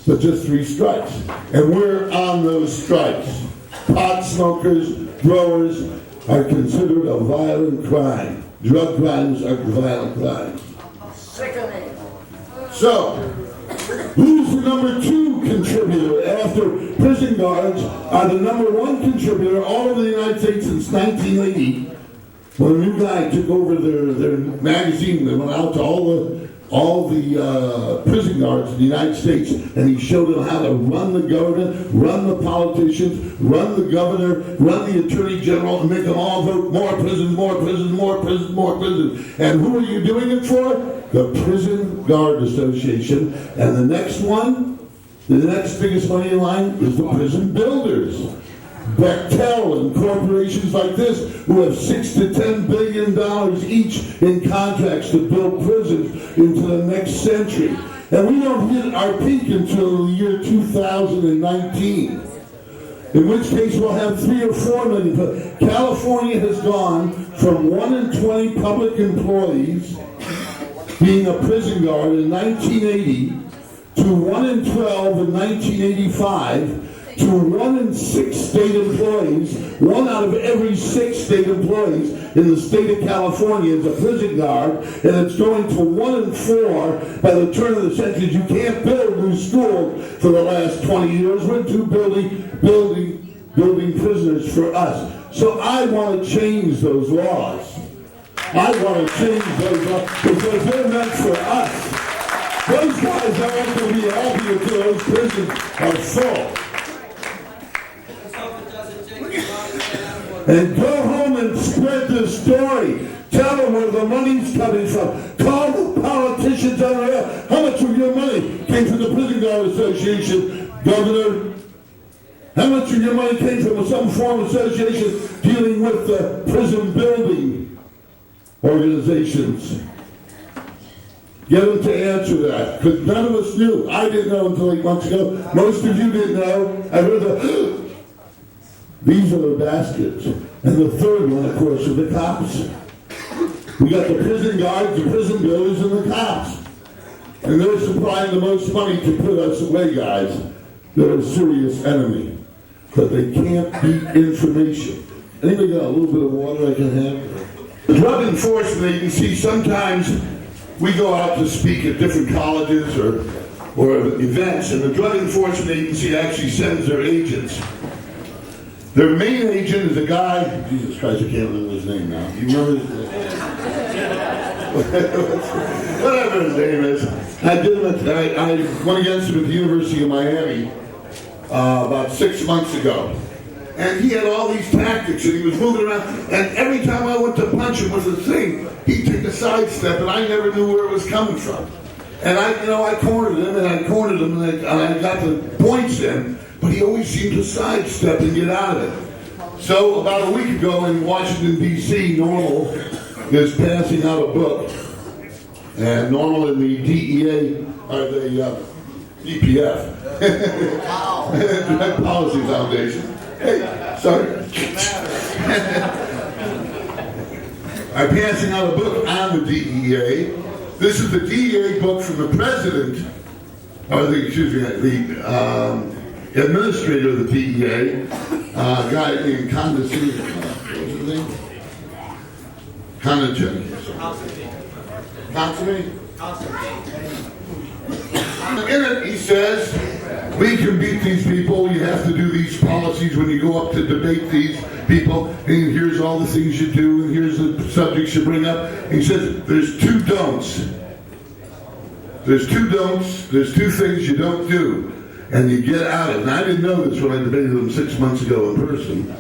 but just 3 strikes. And we're on those strikes. Pot smokers, growers are considered a violent crime. Drug crimes are violent crimes. Sickening. So, who's the number 2 contributor after prison guards are the number 1 contributor all over the United States since 1980, when a new guy took over their magazine. They went out to all the all the prison guards in the United States, and he showed them how to run the government, run the politicians, run the governor, run the attorney general, and make them all vote more prisons, more prisons, more prisons, more prisons. And who are you doing it for? The Prison Guard Association. And the next one, the next biggest money in line is the prison builders. Bechtel and corporations like this who have $6 to $10 billion each in contracts to build prisons into the next century. And we don't hit our peak until the year 2019, in which case we'll have 3 or 4 million. But California has gone from 1 in 20 public employees being a prison guard in 1980 to 1 in 12 in 1985 to 1 in 6 state employees. 1 out of every 6 state employees in the state of California is a prison guard, and it's going to 1 in 4 by the turn of the century. You can't build new schools for the last 20 years. We're too building prisoners for us. So I want to change those laws. I want to change those laws because they're meant for us. Those guys aren't going to be happy until those prisons are full. And go home and spread the story. Tell them where the money's coming from. Call the politicians on the air. How much of your money came from the Prison Guard Association, Governor? How much of your money came from some form of association dealing with the prison building organizations? Get them to answer that, because none of us knew. I didn't know until 8 months ago. Most of you didn't know. I heard the these are the bastards. And the third one, of course, are the cops. We got the prison guards, the prison builders, and the cops. And they're supplying the most money to put us away, guys. They're a serious enemy. But they can't beat information. Anybody got a little bit of water I can have? The Drug Enforcement Agency, sometimes we go out to speak at different colleges or events, and the Drug Enforcement Agency actually sends their agents. Their main agent is a guy, Jesus Christ, I can't remember his name now. You remember his name? Whatever his name is. I went against him at the University of Miami about 6 months ago. And he had all these tactics, and he was moving around, and every time I went to punch him with a thing, he'd take a sidestep, and I never knew where it was coming from. And I cornered him, and I got the points in, but he always seemed to sidestep and get out of it. So about a week ago in Washington, D.C., Normal is passing out a book. And Normal and the DEA, or the DPF, Drug Policy Foundation. Hey, sorry. I'm passing out a book on the DEA. This is the DEA book from the president, or the administrator of the DEA, a guy named Condescending. What's his name? Condescending. In it, he says, we can beat these people. You have to do these policies when you go up to debate these people. And here's all the things you do, and here's the subjects you bring up. And he says, there's 2 don'ts. There's 2 don'ts. There's 2 things you don't do. And you get out of it. And I didn't know this when I debated them 6 months ago in person.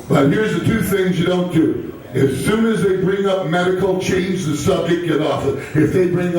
But here's the 2 things you don't do. As soon as they bring up medical, change the subject, get off it. If they bring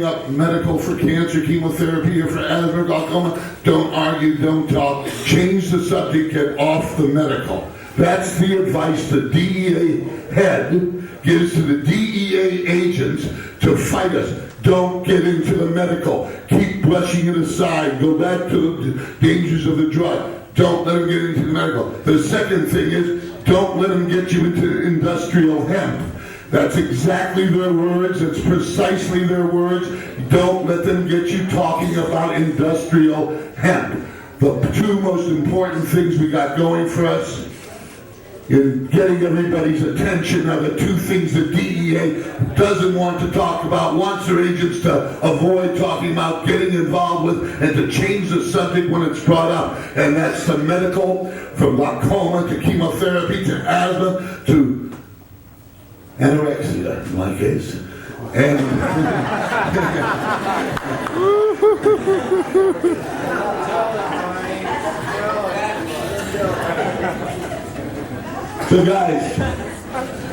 up medical for cancer, chemotherapy, or for asthma, glaucoma, don't argue, don't talk. Change the subject, get off the medical. That's the advice the DEA head gives to the DEA agents to fight us. Don't get into the medical. Keep brushing it aside. Go back to the dangers of the drug. Don't let them get into the medical. The second thing is, don't let them get you into industrial hemp. That's exactly their words. It's precisely their words. Don't let them get you talking about industrial hemp. The 2 most important things we got going for us in getting everybody's attention are the 2 things the DEA doesn't want to talk about, wants their agents to avoid talking about, getting involved with, and to change the subject when it's brought up. And that's the medical, from glaucoma to chemotherapy to asthma to anorexia, in my case. And so guys,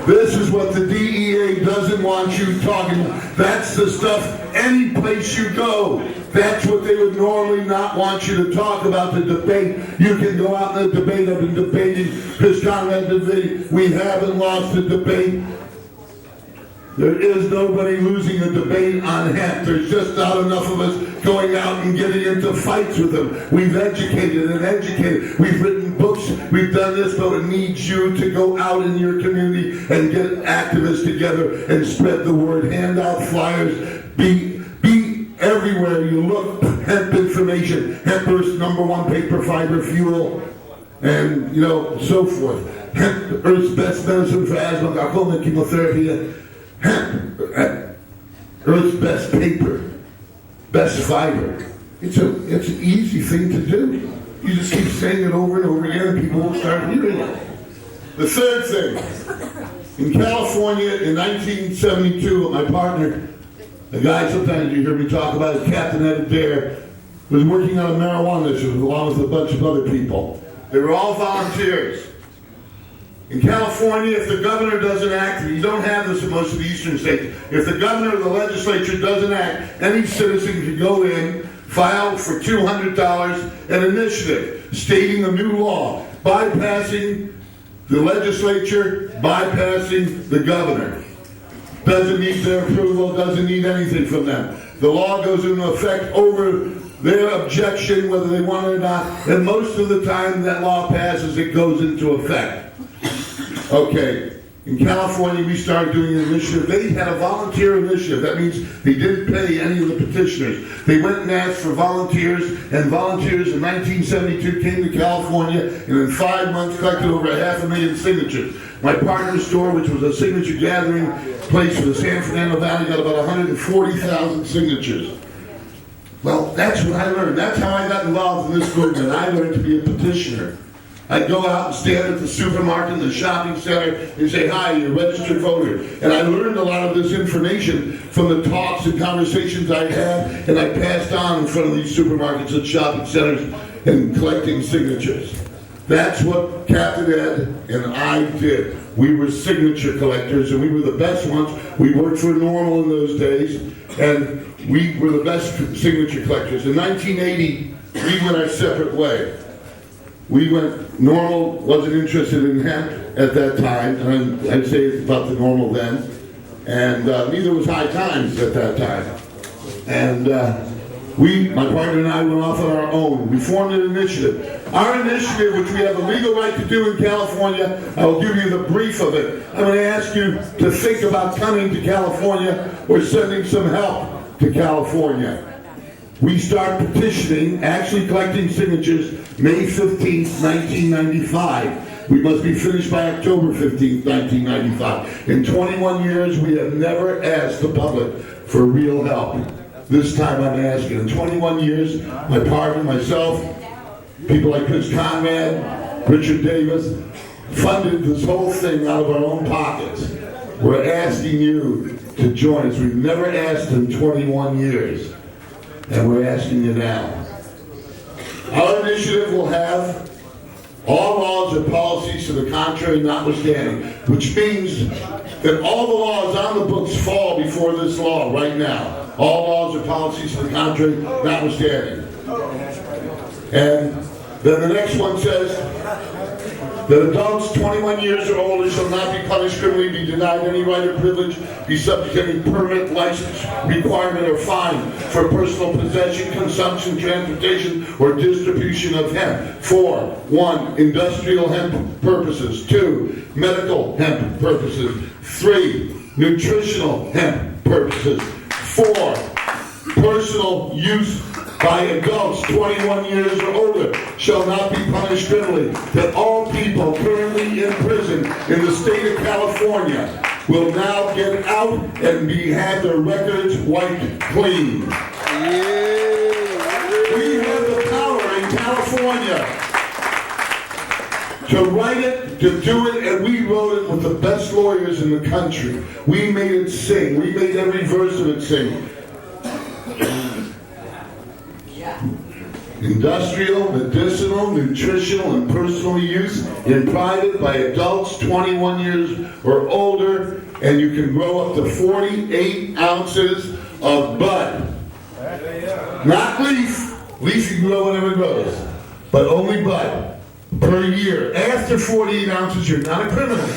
this is what the DEA doesn't want you talking about. That's the stuff any place you go. That's what they would normally not want you to talk about, the debate. You can go out in the debate. I've been debating Chris Conrad debate. We haven't lost the debate. There is nobody losing a debate on hemp. There's just not enough of us going out and getting into fights with them. We've educated and educated. We've written books. We've done this, but it needs you to go out in your community and get activists together and spread the word. Hand out flyers. Be everywhere you look. Hemp information. Hemp is #1 paper fiber fuel, and so forth. Hemp, Earth's best medicine for asthma, glaucoma, chemotherapy. Hemp, Earth's best paper, best fiber. It's an easy thing to do. You just keep saying it over and over again, and people will start hearing it. The third thing, in California in 1972, my partner, a guy sometimes you hear me talk about, is Captain Ed Adair, was working on a marijuana initiative along with a bunch of other people. They were all volunteers. In California, if the governor doesn't act, and you don't have this in most of the eastern states, if the governor or the legislature doesn't act, any citizen can go in, file for $200 an initiative stating a new law, bypassing the legislature, bypassing the governor. Doesn't need their approval, doesn't need anything from them. The law goes into effect over their objection, whether they want it or not, and most of the time that law passes, it goes into effect. Okay, in California we started doing an initiative. They had a volunteer initiative. That means they didn't pay any of the petitioners. They went and asked for volunteers, and volunteers in 1972 came to California, and in 5 months collected over 500,000 signatures. My partner's store, which was a signature gathering place for the San Fernando Valley, got about 140,000 signatures. Well, that's what I learned. That's how I got involved in this movement. I learned to be a petitioner. I'd go out and stand at the supermarket, the shopping center, and say, "Hi, you're a registered voter." And I learned a lot of this information from the talks and conversations I had, and I passed on in front of these supermarkets and shopping centers and collecting signatures. That's what Captain Ed and I did. We were signature collectors, and we were the best ones. We worked for Normal in those days, and we were the best signature collectors. In 1980, we went our separate way. Normal wasn't interested in hemp at that time, and I'd say it's about the Normal then, and neither was High Times at that time. And my partner and I went off on our own. We formed an initiative. Our initiative, which we have a legal right to do in California, I will give you the brief of it. I'm going to ask you to think about coming to California or sending some help to California. We start petitioning, actually collecting signatures, May 15th, 1995. We must be finished by October 15th, 1995. In 21 years, we have never asked the public for real help. This time I'm asking. In 21 years, my partner, myself, people like Chris Conrad, Richard Davis, funded this whole thing out of our own pockets. We're asking you to join us. We've never asked in 21 years. And we're asking you now. Our initiative will have all laws or policies to the contrary notwithstanding, which means that all the laws on the books fall before this law right now. All laws or policies to the contrary notwithstanding. And then the next one says that adults 21 years or older shall not be punished criminally, be denied any right or privilege, be subject to any permit, license, requirement, or fine for personal possession, consumption, transportation, or distribution of hemp. 4, 1, industrial hemp purposes. 2, medical hemp purposes. 3, nutritional hemp purposes. 4, personal use by adults 21 years or older shall not be punished criminally. That all people currently in prison in the state of California will now get out and have their records wiped clean. We have the power in California to write it, to do it, and we wrote it with the best lawyers in the country. We made it sing. We made every verse of it sing. Industrial, medicinal, nutritional, and personal use in private by adults 21 years or older, and you can grow up to 48 ounces of bud. Not leaf. Leaf you can grow whatever grows, but only bud per year. After 48 ounces, you're not a criminal,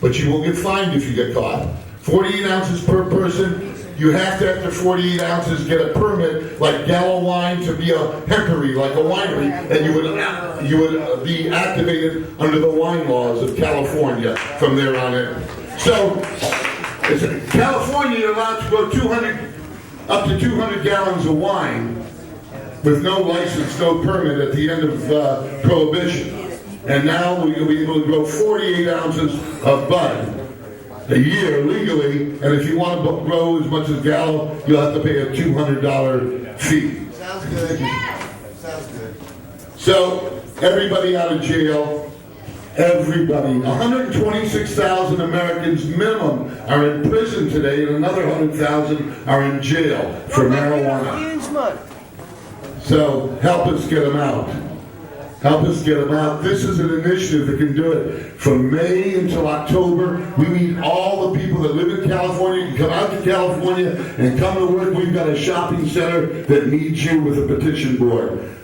but you will get fined if you get caught. 48 ounces per person. You have to, after 48 ounces, get a permit like Gallo Wine to be a hempery, like a winery, and you would be activated under the wine laws of California from there on in. So, in California, you're allowed to grow up to 200 gallons of wine with no license, no permit at the end of Prohibition. And now we'll be able to grow 48 ounces of bud a year legally, and if you want to grow as much as Gallo, you'll have to pay a $200 fee. Sounds good. Sounds good. So, everybody out of jail, everybody, 126,000 Americans minimum are in prison today, and another 100,000 are in jail for marijuana. So, help us get them out. Help us get them out. This is an initiative that can do it. From May until October, we need all the people that live in California to come out to California and come to work. We've got a shopping center that needs you with a petition board.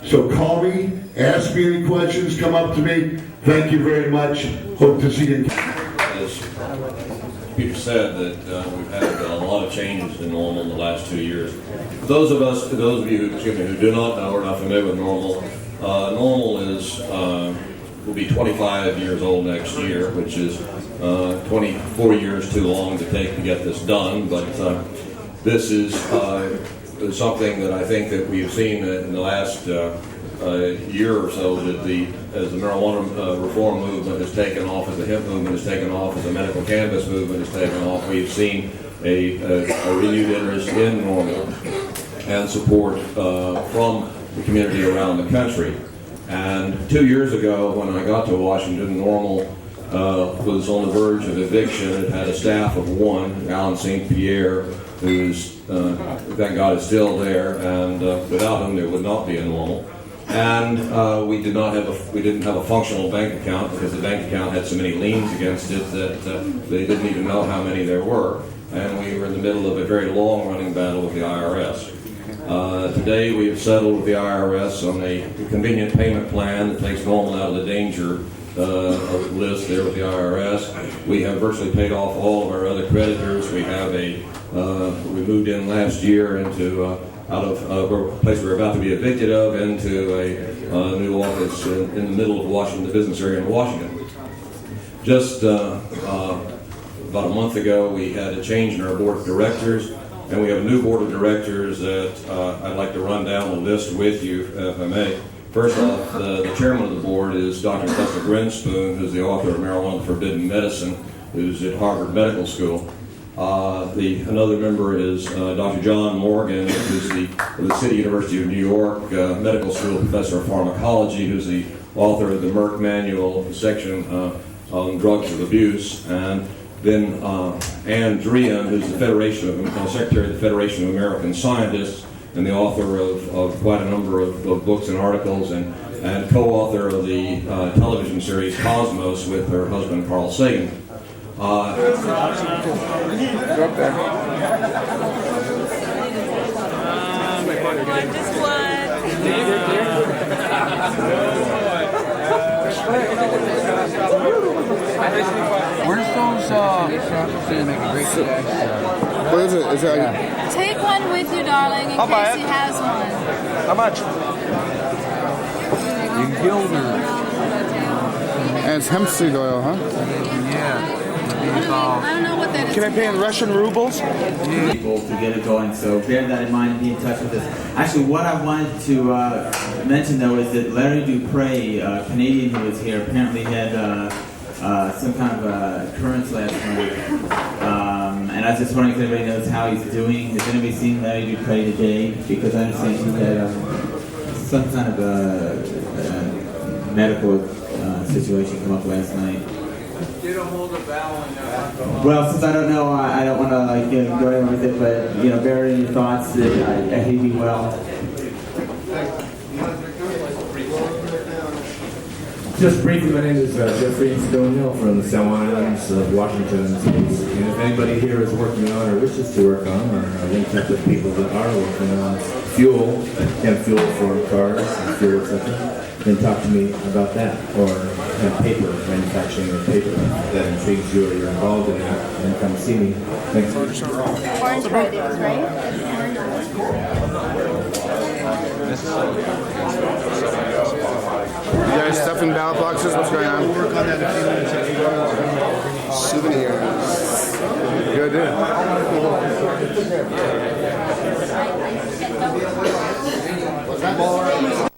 So call me, ask me any questions, come up to me. Thank you very much. Hope to see you. As Peter said, that we've had a lot of changes in Normal in the last 2 years. For those of you who do not know or are not familiar with Normal, Normal will be 25 years old next year, which is 24 years too long to take to get this done. But this is something that I think that we have seen in the last year or so, that as the marijuana reform movement has taken off, as the hemp movement has taken off, as the medical cannabis movement has taken off, we've seen a renewed interest in Normal and support from the community around the country. And 2 years ago, when I got to Washington, Normal was on the verge of eviction. It had a staff of one, Alan St. Pierre, who's, thank God, is still there, and without him there would not be a Normal. And we didn't have a functional bank account, because the bank account had so many liens against it that they didn't even know how many there were. And we were in the middle of a very long-running battle with the IRS. Today we have settled with the IRS on a convenient payment plan that takes Normal out of the danger list there with the IRS. We have virtually paid off all of our other creditors. We have we moved in last year into out of a place we were about to be evicted of into a new office in the middle of Washington, the business area in Washington. Just about a month ago, we had a change in our board of directors, and we have a new board of directors that I'd like to run down the list with you, if I may. First off, the chairman of the board is Dr. Professor Grinspoon, who's the author of Marijuana and Forbidden Medicine, who's at Harvard Medical School. Another member is Dr. John Morgan, who's the City University of New York Medical School Professor of Pharmacology, who's the author of the Merck Manual section on drugs of abuse. And then Ann Drean, who's the Secretary of the Federation of American Scientists, and the author of quite a number of books and articles, and co-author of the television series Cosmos with her husband Carl Sagan. Go up there. Just one. Where's those? What is it? Is that? Take one with you, darling, in case he has one. How much? You killed her. And it's hemp seed oil, huh? Yeah. I don't know what that is. Can I pay in Russian rubles? People to get it going, so bear that in mind and be in touch with us. Actually, what I wanted to mention, though, is that Larry Dupre, a Canadian who was here, apparently had some kind of occurrence last night. And I was just wondering if anybody knows how he's doing. Has anybody seen Larry Dupre today? Because I understand he had some kind of medical situation come up last night. Get a hold of Val. Well, since I don't know, I don't want to like go anywhere with it, but Barry, any thoughts? I hate you well. Just briefly, my name is Jeffrey Stonehill from the San Juan Islands of Washington State. And if anybody here is working on or wishes to work on or linked up with people that are working on fuel and fuel for cars and fuel, etc., then talk to me about that. Or paper, manufacturing of paper that intrigues you or you're involved in that, then come see me. Thanks. Orange varieties, right? You guys stuffing ballot boxes? What's going on? We'll work on that in a few minutes. Souvenirs. Good idea.